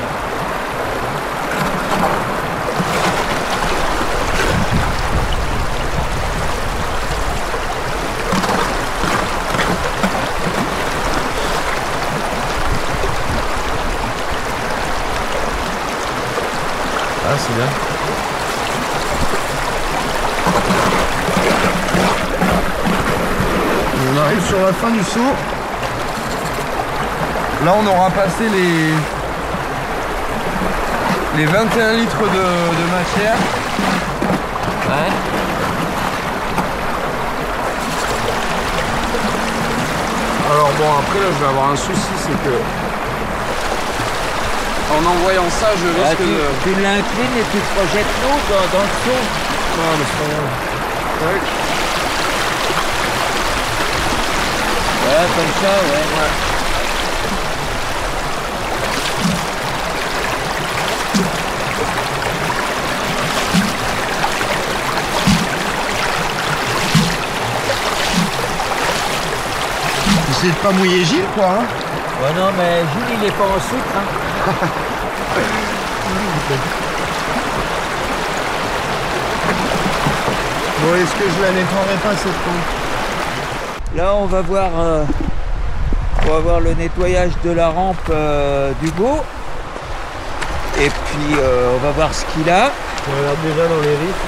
Ah, c'est bien. On arrive sur la fin du saut. Là, on aura passé les 21 litres de matière. Ouais. Alors bon, après là, je vais avoir un souci, c'est que en envoyant ça, je risque de... Tu l'inclines et tu projettes l'eau dans le saut. Non, mais c'est pas grave. Tac. Ouais, comme ça, ouais. Essayez de pas mouiller Gilles, quoi. Hein. Ouais, non, mais Jules, il est pas en sucre, hein. Bon, est-ce que je la nettoierai pas cette pompe? Là, on va voir le nettoyage de la rampe d'Hugo. Et puis, on va voir ce qu'il a. On regarde déjà dans les riffs.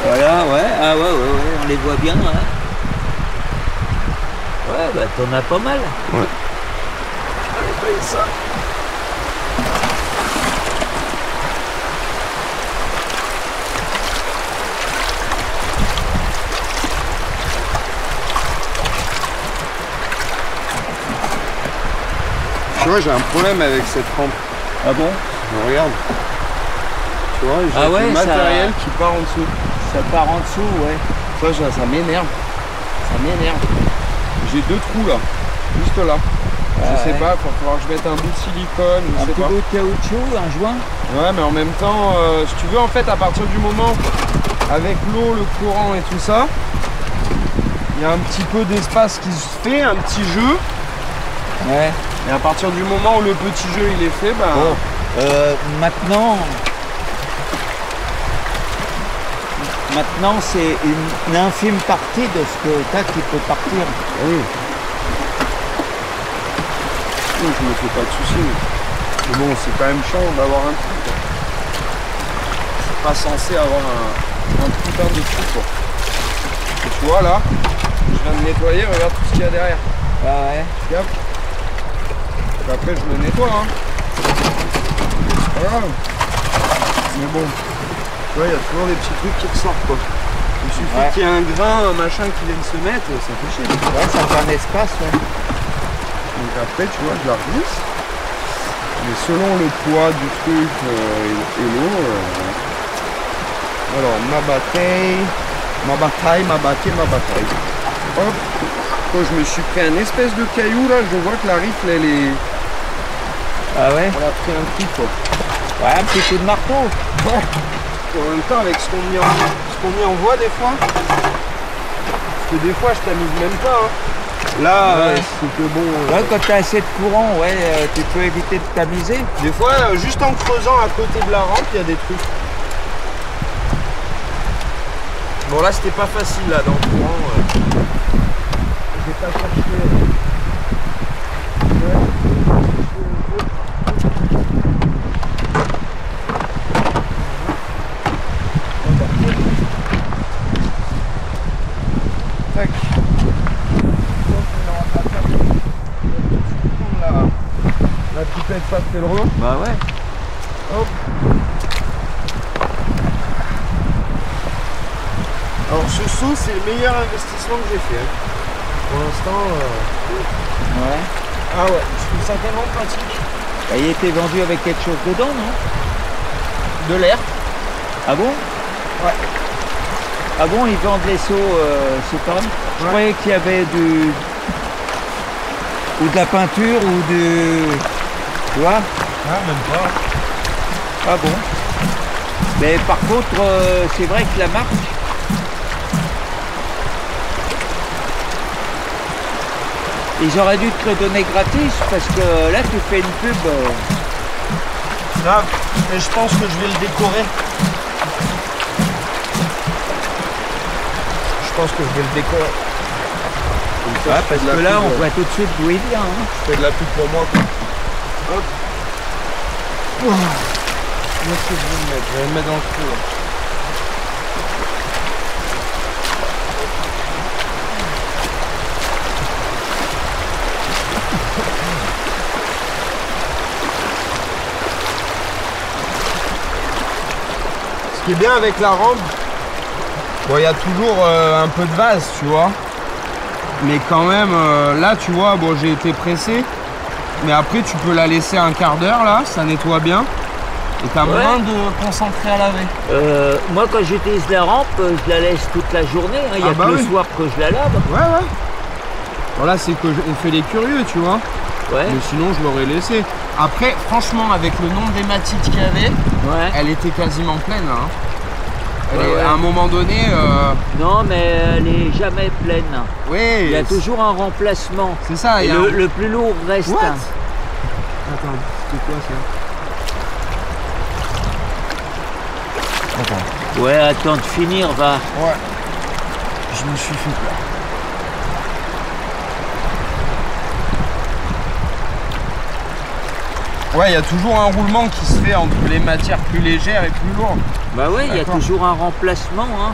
Voilà, ouais. Ah ouais, on les voit bien, hein. Ouais, bah t'en as pas mal. Ouais. Allez, paye ça. Tu vois, j'ai un problème avec cette rampe. Ah bon? Regarde. Tu vois, j'ai du matériel qui part en dessous. Ça part en dessous, ouais. Ça m'énerve. Ça m'énerve. j'ai 2 trous là, juste là. Je sais pas, il va falloir que je mette un bout de silicone, je Un sais petit pas. bout de caoutchouc, un joint. Ouais, mais en même temps, si tu veux, en fait, à partir du moment, avec l'eau, le courant et tout ça, il y a un petit peu d'espace qui se fait, un petit jeu. Ouais. Et à partir du moment où le petit jeu il est fait, bah... Bon, maintenant c'est une infime partie de ce que t'as qui peut partir. Oui. Non, je me fais pas de soucis. Mais bon, c'est quand même chiant d'avoir un trou, quoi. C'est pas censé avoir un putain de trou, quoi. Et tu vois, là, je viens de nettoyer, regarde tout ce qu'il y a derrière. Ah ouais. Regarde. Et après, je le nettoie, hein. Voilà. Mais bon, tu vois, il y a toujours des petits trucs qui ressortent, quoi. Il suffit qu'il y ait un grain, un machin qui vienne se mettre, ça fait chier. Ouais, ça fait un espace, ouais. Donc après, tu vois, je la remisse. Mais selon le poids du truc et l'eau, alors ma bataille. Hop, quand je me suis pris un espèce de caillou là, je vois que la rifle elle est. Ah ouais. Elle a pris un coup quoi. Ouais, un petit coup de marteau. Ouais. En même temps avec ce qu'on m'y envoie des fois. Parce que des fois je t'amuse même pas. Hein. Là, c'est que bon. Ouais, quand t'as assez de courant, ouais, tu peux éviter de tamiser. Des fois, juste en creusant à côté de la rampe, il y a des trucs. Bon là c'était pas facile là dans le courant. J'ai pas cherché. Tac. La pipette ça fait le rond. Bah ouais. Hop. Alors ce saut c'est le meilleur investissement que j'ai fait. Pour l'instant. Ouais. Ah ouais, je trouve ça tellement pratique. Bah, il était vendu avec quelque chose dedans, non? De l'air. Ah bon? Ouais. Ah bon, ils vendent les seaux séparés? Je croyais qu'il y avait ou de la peinture ou du... Tu vois? Ah même pas. Ah bon? Mais par contre, c'est vrai que la marque, ils auraient dû te le donner gratis parce que là tu fais une pub. Grave. Et je pense que je vais le décorer. Je pense que je vais le décorer. Ouais, parce que là on voit tout de suite d'où il vient. Hein. Je fais de la pub pour moi. Quoi. Hop. Où est-ce que je vais le mettre? Je vais le mettre dans le trou. Là. Ce qui est bien avec la rampe, bon, il y a toujours un peu de vase, tu vois. Mais quand même, là, tu vois, bon, j'ai été pressé. Mais après, tu peux la laisser un quart d'heure, là, ça nettoie bien. Et t'as moins de concentrer à laver. Moi, quand j'utilise la rampe, je la laisse toute la journée. Hein. Il n'y a que le soir que je la lave. Ouais, ouais. Bon, là, c'est qu'on fait les curieux, tu vois. Ouais. Mais sinon, je l'aurais laissé. Après, franchement, avec le nombre d'hématites qu'il y avait, elle était quasiment pleine. Hein. À un moment donné... Non, mais elle n'est jamais pleine. Oui. Il y a toujours un remplacement. C'est ça. Et le plus lourd reste. What? Attends, c'est quoi ça? Attends. Ouais, attends de finir, va. Ouais. Je me suis fait peur. Ouais, il y a toujours un roulement qui se fait entre les matières plus légères et plus lourdes. Bah ouais, il y a toujours un remplacement. Hein.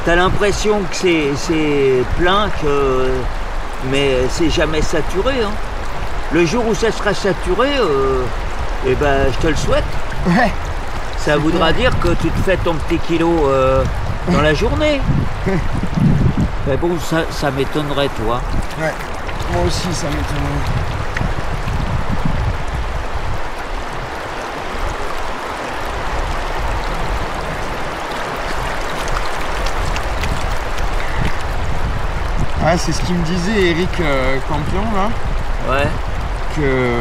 T'as l'impression que c'est plein, mais c'est jamais saturé. Hein. Le jour où ça sera saturé, eh ben, je te le souhaite. Ouais. Ça voudra dire que tu te fais ton petit kilo dans la journée. Mais bon, ça m'étonnerait, toi. Ouais, moi aussi, ça m'étonnerait. Ah, c'est ce qu'il me disait Eric Campion là. Ouais. Que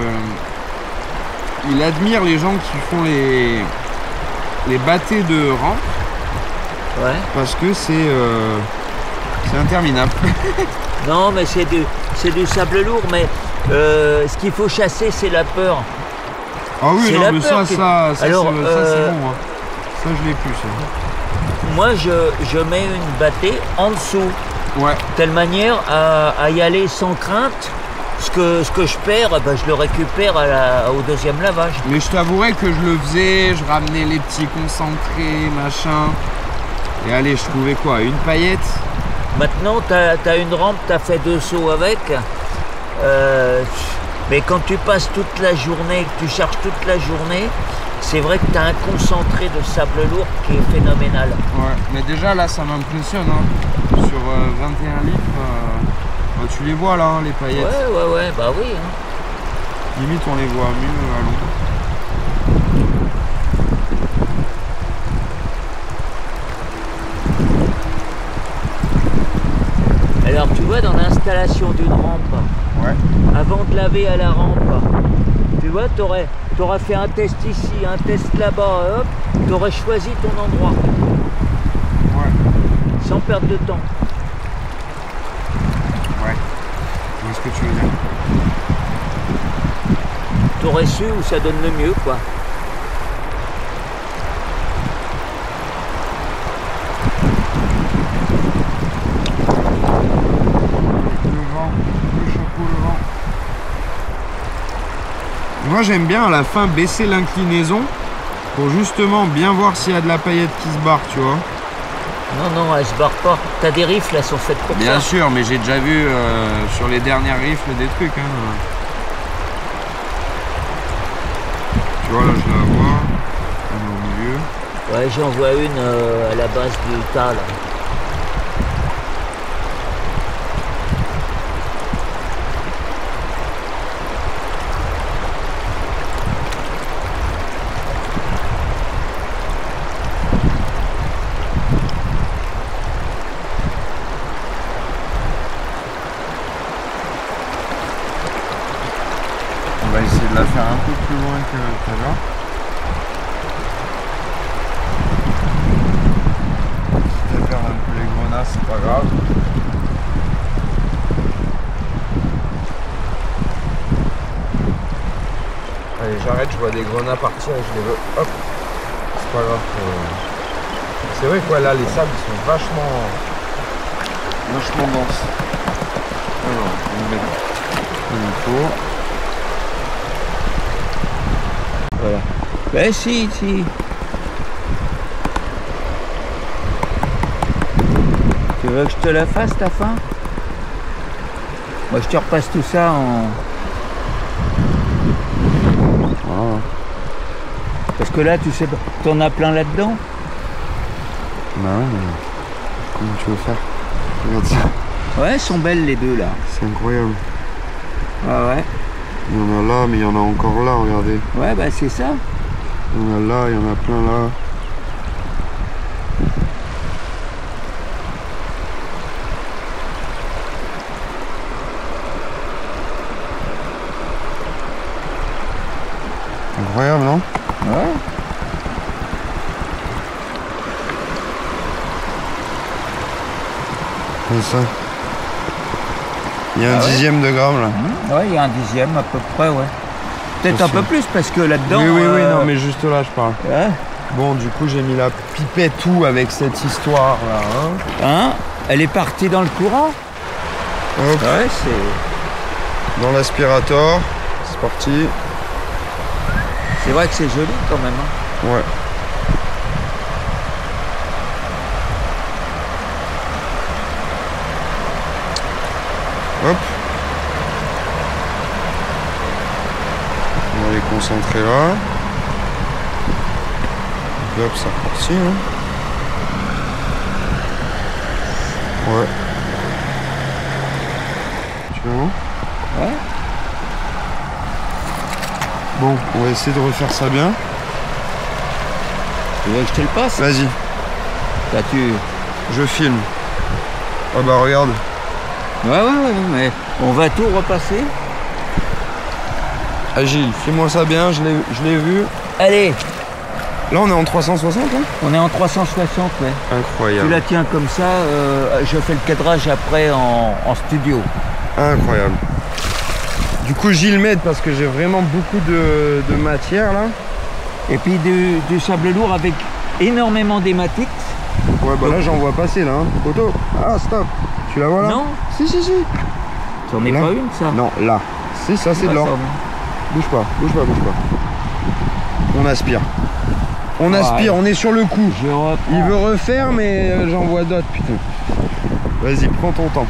il admire les gens qui font les bâtés de rampe. Ouais. Parce que c'est interminable. Non, mais c'est du sable lourd, mais ce qu'il faut chasser, c'est la peur. Ah oui, C'est non, la mais peur qui- Alors, c'est bon. Hein. Ça, je l'ai plus. Ça. Moi, je mets une bâtée en dessous, Ouais. de telle manière à y aller sans crainte. Ce que je perds, ben, je le récupère au deuxième lavage. Mais je t'avouerais que je le faisais, je ramenais les petits concentrés, machin. Et allez, je trouvais quoi? Une paillette? Maintenant, t'as une rampe, t'as fait 2 sauts avec. Mais quand tu passes toute la journée, que tu cherches toute la journée, c'est vrai que t'as un concentré de sable lourd qui est phénoménal. Ouais, mais déjà là, ça m'impressionne. Hein. Sur 21 litres, bah, tu les vois là, hein, les paillettes. Ouais, bah oui. Hein. Limite, on les voit mieux à l'ombre. Alors tu vois, dans l'installation d'une rampe, Ouais. avant de laver à la rampe, tu vois, t'aurais fait un test ici, un test là-bas, hop, t'aurais choisi ton endroit, Ouais. sans perdre de temps. Ouais. Je vois ce que tu veux dire. T'aurais su où ça donne le mieux, quoi. Le vent, le chapeau, le vent. Moi j'aime bien à la fin baisser l'inclinaison pour justement bien voir s'il y a de la paillette qui se barre, tu vois. Non, elle se barre pas. T'as des rifles, elles sont faites pour Bien ça. sûr, mais j'ai déjà vu sur les dernières rifles des trucs. Hein. Tu vois, là je la vois. Elle est au milieu. Ouais, j'en vois une à la base du tas, là. On va essayer de la faire un peu plus loin que tout à l'heure. Si elle perd un peu les grenats, c'est pas grave. Allez, j'arrête, je vois des grenats partir et je les veux. Hop, c'est pas grave. C'est vrai quoi, là les sables ils sont vachement denses. Alors, on va mettre comme il faut. Voilà. Ben si. Tu veux que je te la fasse ta fin? Moi je te repasse tout ça en... Voilà. Parce que là tu sais pas, t'en as plein là-dedans. Bah ouais, mais comment tu veux faire? Regarde ça. Ouais, elles sont belles les deux là. C'est incroyable. Ouais. Il y en a là, mais il y en a encore là, regardez. Ouais, bah c'est ça. Il y en a là, il y en a plein là. Incroyable, non? Ouais. C'est ça. Il y a un Ah ouais. dixième de gramme là. Ouais, il y a un dixième à peu près, ouais. Peut-être Ça un peu suffit. plus parce que là-dedans... Oui, non, mais juste là, je parle. Ouais. Bon, du coup, j'ai mis la pipette tout avec cette histoire là. Hein? Elle est partie dans le courant? Hop, Ouais, c'est... dans l'aspirateur. C'est parti. C'est vrai que c'est joli quand même. Hein. Ouais. Hop. On va les concentrer là. Et puis hop, c'est reparti. Hein. Ouais. Tu vas voir? Ouais. Bon, on va essayer de refaire ça bien. Tu veux que je te le passe? Vas-y, Là, tu... je filme. Ah bah regarde. Ouais, mais on va tout repasser. Agile, fais-moi ça bien, je l'ai vu. Allez, Là, on est en 360, hein? on est en 360, ouais. Tu Incroyable. la tiens comme ça, je fais le cadrage après en studio. Incroyable. Du coup, Gilles m'aide parce que j'ai vraiment beaucoup de matière, là. Et puis du sable lourd avec énormément d'hématite. Ouais, bah là, j'en vois passer, là. Hein. Photo. Ah, stop. Tu la vois, là? Non, Si. c'en est Là. pas une, ça. Non, là. Si, ça, c'est de l'or. Bouge pas. On aspire. On aspire, on est sur le coup. Je reprends. Il veut refaire, mais j'en vois d'autres, putain. Vas-y, prends ton temps.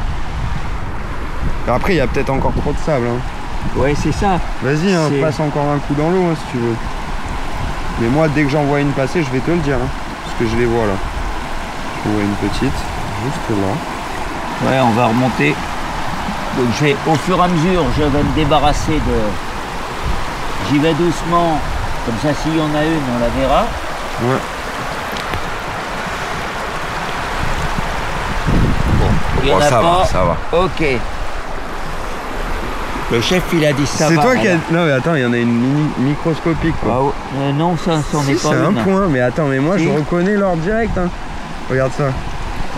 Après, il y a peut-être encore trop de sable. Hein. Ouais, c'est ça. Vas-y, hein, C'est- passe encore un coup dans l'eau, hein, si tu veux. Mais moi, dès que j'en vois une passer, je vais te le dire. Hein, parce que je les vois, là. Je vois une petite, juste là. Ouais, on va remonter. Donc au fur et à mesure, je vais me débarrasser de... J'y vais doucement. Comme ça, s'il y en a une, on la verra. Ouais. Il y en a ça pas. va, ça va. Ok. Le chef, il a dit ça C'est va. toi qui as... alors. Non, mais attends, il y en a une microscopique, quoi. Ah, non, ça, c'en Si, est c'est pas un une. point, mais attends, mais moi Si. je reconnais l'or direct. Hein. Regarde ça.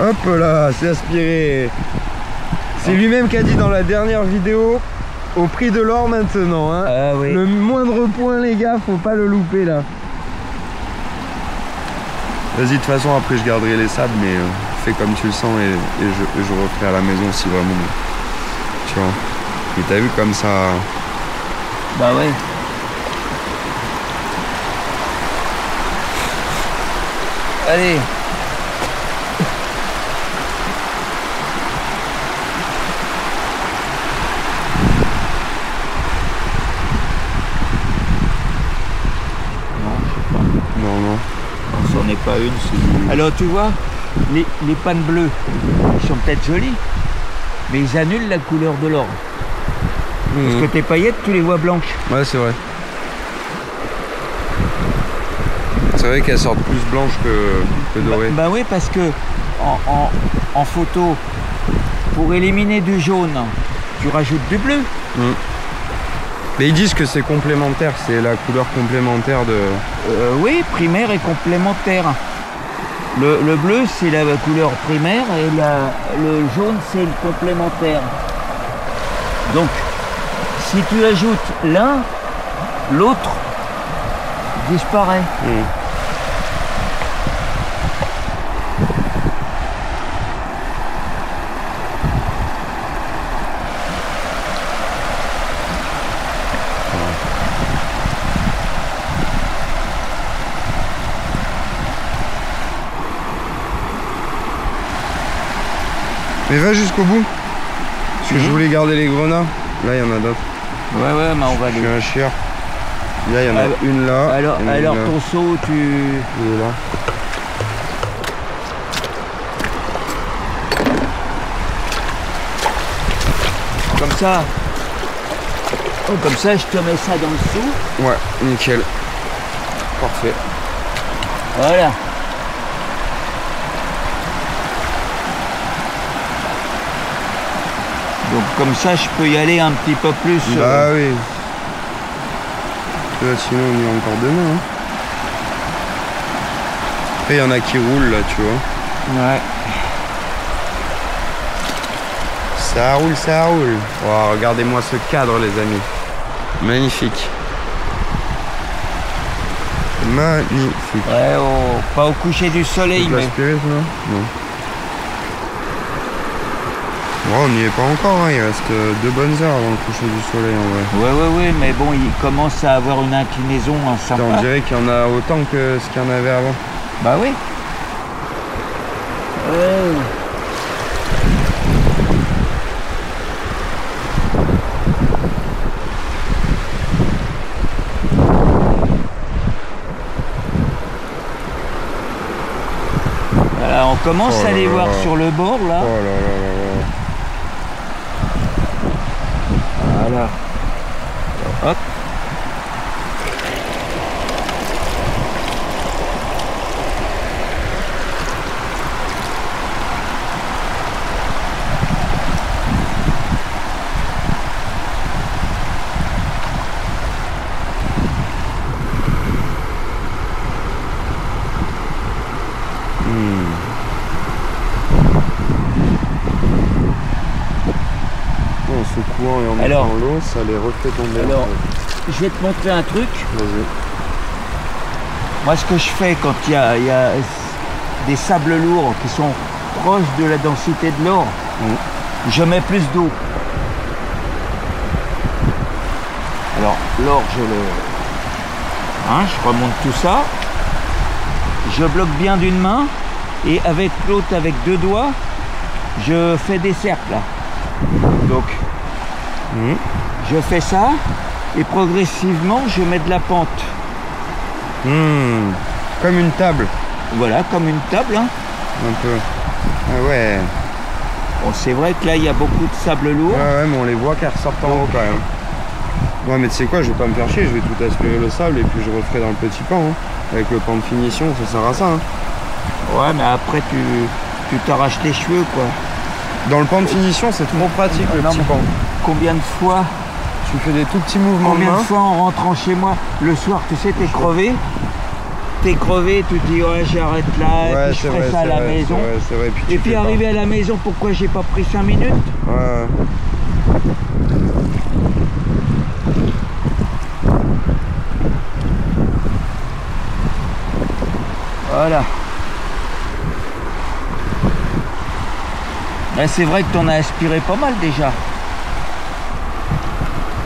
Hop là, c'est aspiré. C'est lui-même qui a dit dans la dernière vidéo, au prix de l'or maintenant. Hein. Ah oui. Le moindre point, les gars, faut pas le louper là. Vas-y, de toute façon, après je garderai les sables, mais fais comme tu le sens et je referai à la maison si vraiment. Tu vois. Mais t'as vu comme ça. Bah ouais. Allez. Non. C'en est pas une. Alors tu vois, les pannes bleues, ils sont peut-être jolies, mais ils annulent la couleur de l'or. Parce que tes paillettes, tu les vois blanches. Ouais, c'est vrai. C'est vrai qu'elles sortent plus blanches que dorées. Bah oui, parce que en photo, pour éliminer du jaune, tu rajoutes du bleu. Mais ils disent que c'est complémentaire, c'est la couleur complémentaire de... Oui, primaire et complémentaire. Le bleu, c'est la couleur primaire et le jaune, c'est le complémentaire. Donc, si tu ajoutes l'un, l'autre disparaît. Mais va jusqu'au bout. Parce que je voulais garder les grenats. Là, il y en a d'autres. Ouais, mais on va Je suis aller. un chieur. Là, il y en a Alors- une là. Alors, et une alors là. ton seau, tu... Il est là. Comme ça, je te mets ça dans le seau. Ouais, nickel. Parfait. Voilà. Donc comme ça, je peux y aller un petit peu plus. Bah oui. Sinon, on y est encore demain. Hein. Après, il y en a qui roulent là, tu vois. Ouais. Ça roule, ça roule. Wow, regardez-moi ce cadre, les amis. Magnifique. Magnifique. Ouais, pas au coucher du soleil, mais... L'aspirer, ça, là non. Bon, on n'y est pas encore, hein. Il reste 2 bonnes heures avant le coucher du soleil en vrai. Ouais, mais bon, il commence à avoir une inclinaison sympa. On dirait qu'il y en a autant que ce qu'il y en avait avant. Bah oui. Ouais. Voilà, on commence Oh à là les là voir là. sur le bord là. Oh là là là là. Voilà. Hop. courant et en Alors, mettant l'eau, ça les refait tomber. Alors, je vais te montrer un truc. Vas-y. Moi, ce que je fais quand il y a des sables lourds qui sont proches de la densité de l'or, je mets plus d'eau. Alors, l'or, je remonte tout ça. Je bloque bien d'une main et avec l'autre, avec 2 doigts, je fais des cercles. Donc, je fais ça et progressivement, je mets de la pente. Comme une table. Voilà, comme une table. Hein. Un peu. Ah ouais. Bon, c'est vrai que là, il y a beaucoup de sable lourd. Ouais, mais on les voit qui ressortent en haut quand même. Ouais, mais tu sais quoi, je vais pas me faire chier, je vais tout aspirer le sable et puis je referai dans le petit pan. Hein. Avec le pan de finition, ça sert à ça. Hein. Ouais, mais après, tu t'arraches tes cheveux, quoi. Dans le pan de finition, c'est trop pratique le petit pan. Combien de fois Tu fais des tout petits mouvements Combien de main. de fois en rentrant chez moi, le soir, tu sais, t'es crevé. T'es crevé, tu te dis, ouais, j'arrête là, Ouais, et puis je ferai ça à la maison. C'est vrai, Et puis arrivé à la maison, pourquoi j'ai pas pris 5 minutes? Ouais. Voilà. Là, c'est vrai que t'en as aspiré pas mal déjà.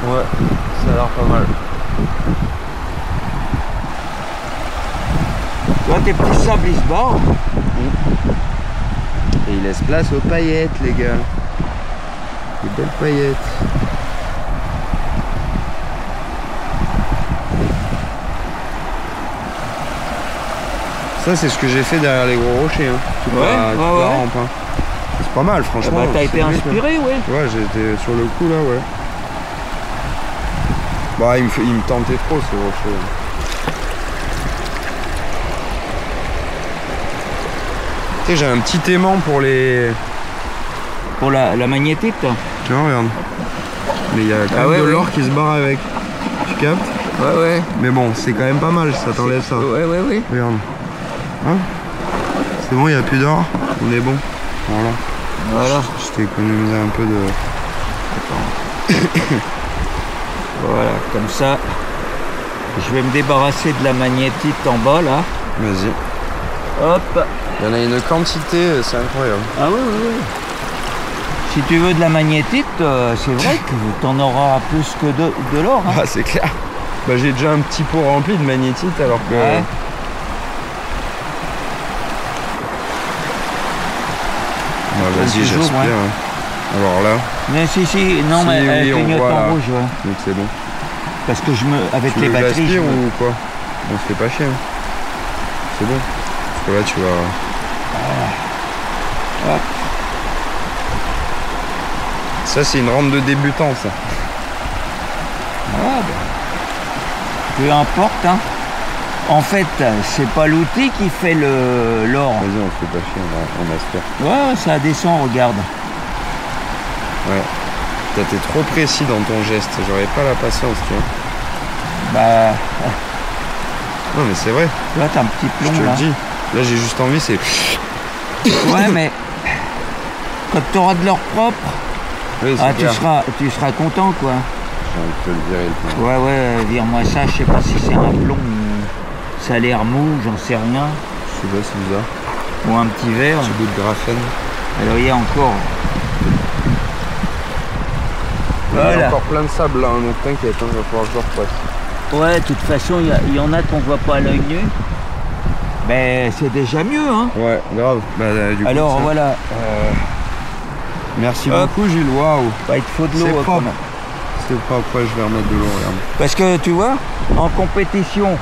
Ouais, ça a l'air pas mal. Tu vois, tes petits sables, ils se barrent. Et il laisse place aux paillettes, les gars. Des belles paillettes. Ça, c'est ce que j'ai fait derrière les gros rochers. Hein. Toute la rampe. Hein. C'est pas mal, franchement. Bah, t'as été inspiré, ouais. Ouais, j'ai été sur le coup, là, ouais. Bah, il me tentait trop, ce rocher. Tu sais, j'ai un petit aimant pour les... Pour la magnétite. Non, regarde. Mais il y a quand même de l'or qui se barre avec. Tu captes? Ouais, ouais. Mais bon, c'est quand même pas mal, ça t'enlève ça. Ouais, ouais, ouais. Regarde. Hein? C'est bon, il n'y a plus d'or. On est bon. Voilà. Voilà. Je t'ai économisé un peu de... Voilà, comme ça. Je vais me débarrasser de la magnétite en bas, là. Vas-y. Hop. Il y en a une quantité, c'est incroyable. Ah oui, oui, oui. Si tu veux de la magnétite, c'est vrai que t'en auras plus que de l'or. Hein. Ah, c'est clair. Bah, j'ai déjà un petit pot rempli de magnétite alors que... Ouais. Bah, vas-y, toujours, j'aspire. ouais. Hein. Alors là... Mais si, non, Si, mais elle oui, on clignote voit, en là. rouge, ouais. Donc c'est bon. Parce que avec Tu les veux que batteries, j'aspire ou quoi? On se fait pas chier. Hein. C'est bon. Parce que là, tu vas... Hop. Ça, c'est une rampe de débutant, ça. Ah, bah. Peu importe, hein. En fait, c'est pas l'outil qui fait l'or. Vas-y, on se fait pas chier, on aspire. Ouais, ça descend, regarde. Ouais. T'es trop précis dans ton geste. J'aurais pas la patience, tu vois. Bah, Non, mais c'est vrai. tu vois, t'as un petit Je plomb, te là. le dis. Là, j'ai juste envie, c'est... Ouais, mais quand tu auras de l'or propre, Oui, c'est clair. tu seras content, quoi. J'ai envie de te le virer, le plomb. Ouais, ouais, vire-moi ça. Je sais pas si c'est un plomb ou ça a l'air mou, j'en sais rien. Je sais pas, c'est bizarre. Ou un petit verre. Petit bout de graphène. Alors, il y a encore. Il y a Voilà. encore plein de sable là, hein, donc t'inquiète, hein, va falloir que je le repasse. Ouais, de toute façon, il y en a qu'on voit pas à l'œil nu. Mais c'est déjà mieux, hein. Ouais, grave. Bah, du coup, Alors ça. voilà, Merci Hop. beaucoup, Gilles. Waouh. bah, il te faut de l'eau. C'est quand propre. même. C'est propre, ouais, je vais remettre de l'eau, regarde. Parce que tu vois, en compétition,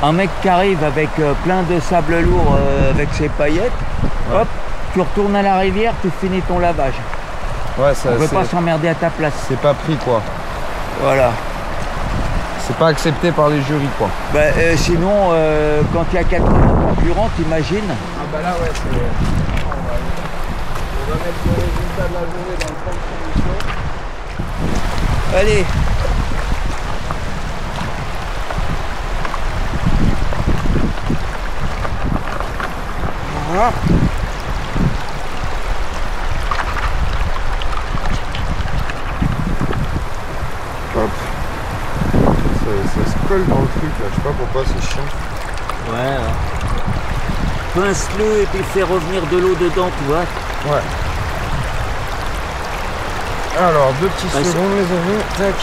un mec qui arrive avec plein de sable lourd avec ses paillettes, hop, tu retournes à la rivière, tu finis ton lavage. Ouais, ça, On ne peut pas s'emmerder à ta place. c'est pas pris, quoi. Voilà. C'est pas accepté par les jurys, quoi. Bah, sinon, quand il y a 4 concurrents, t'imagines. Ah bah là, ouais, c'est... On va mettre le résultat de la journée dans le plan de production. Allez. Voilà. colle dans le truc là, je sais pas pourquoi, c'est chiant. Ouais. Pince-le et puis fais revenir de l'eau dedans, tu vois. Ouais. Alors, 2 petites Ouais, secondes les amis, tac.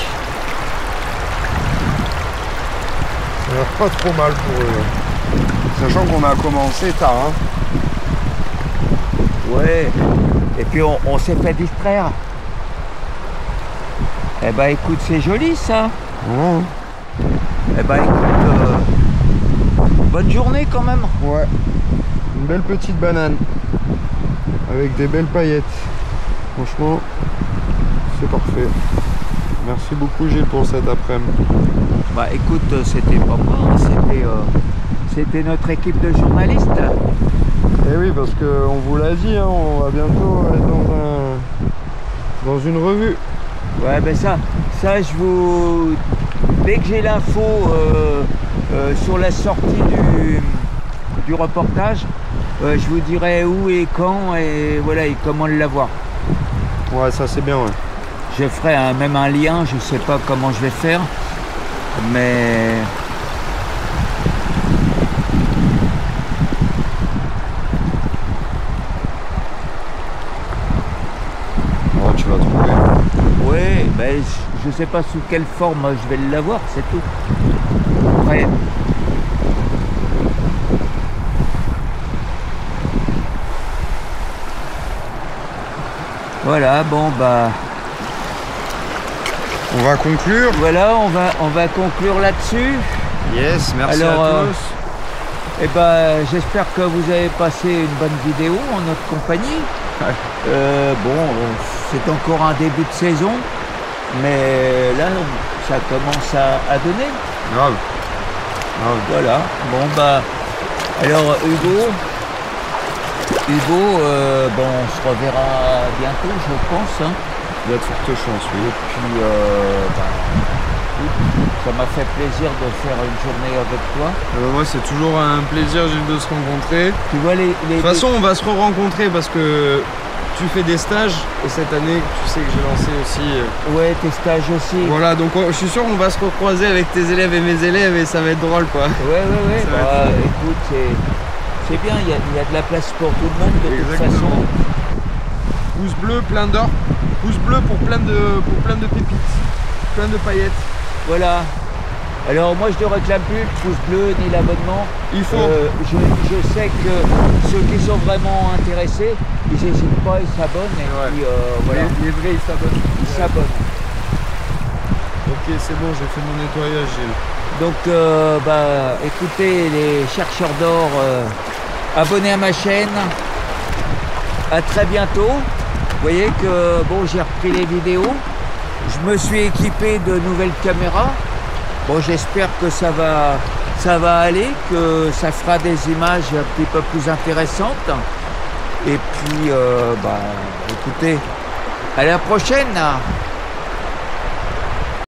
Ça a l'air pas trop mal pour eux. Sachant qu'on a commencé tard, hein. Ouais. Et puis on s'est fait distraire. Eh ben écoute, c'est joli ça. Mmh. Eh ben écoute, bonne journée quand même. Ouais. Une belle petite banane. Avec des belles paillettes. Franchement, c'est parfait. Merci beaucoup Gilles pour cet après-midi. Bah écoute, c'était pas moi, c'était notre équipe de journalistes. Et oui, parce qu'on vous l'a dit, hein, on va bientôt être dans une revue. Ouais, ben ça je vous... Dès que j'ai l'info sur la sortie du reportage, je vous dirai où et quand et voilà, et comment l'avoir. Ouais, ça c'est bien, ouais. Je ferai même un lien, je sais pas comment je vais faire, mais... Oh, tu vas trouver. Ouais, ben je sais pas sous quelle forme je vais l'avoir, c'est tout. Après... Voilà, bon bah... On va conclure. Voilà, on va conclure là-dessus. Yes, merci Alors, à tous. Et ben, j'espère que vous avez passé une bonne vidéo en notre compagnie. Bon, c'est encore un début de saison, mais là, ça commence à donner. Grave. Voilà. Bon bah, alors Hugo, bon, on se reverra bientôt, je pense. Hein. Il y a de fortes chances, oui. Et puis, ça m'a fait plaisir de faire une journée avec toi. Moi, c'est toujours un plaisir, Gilles, de se rencontrer. Tu vois De toute façon, on va se re-rencontrer parce que tu fais des stages et cette année, tu sais que j'ai lancé aussi. Ouais, tes stages aussi. Voilà, donc je suis sûr qu'on va se recroiser avec tes élèves et mes élèves et ça va être drôle, quoi. Ouais. Bah, écoute, c'est bien, il y a de la place pour tout le monde de toute façon. Pouce bleu, plein d'or. Pouce bleu pour plein de pépites, plein de paillettes. Voilà. Alors moi je ne réclame plus le pouce bleu ni l'abonnement. Il faut. Je sais que ceux qui sont vraiment intéressés, ils n'hésitent pas, ils s'abonnent et puis voilà. Les vrais, ils s'abonnent. Ils s'abonnent. Ok, c'est bon, j'ai fait mon nettoyage, Gilles. Donc bah écoutez les chercheurs d'or, abonnez à ma chaîne. À très bientôt. Vous voyez que bon, j'ai repris les vidéos. Je me suis équipé de nouvelles caméras. Bon, j'espère que ça va aller, que ça fera des images un petit peu plus intéressantes. Et puis, bah, écoutez, à la prochaine.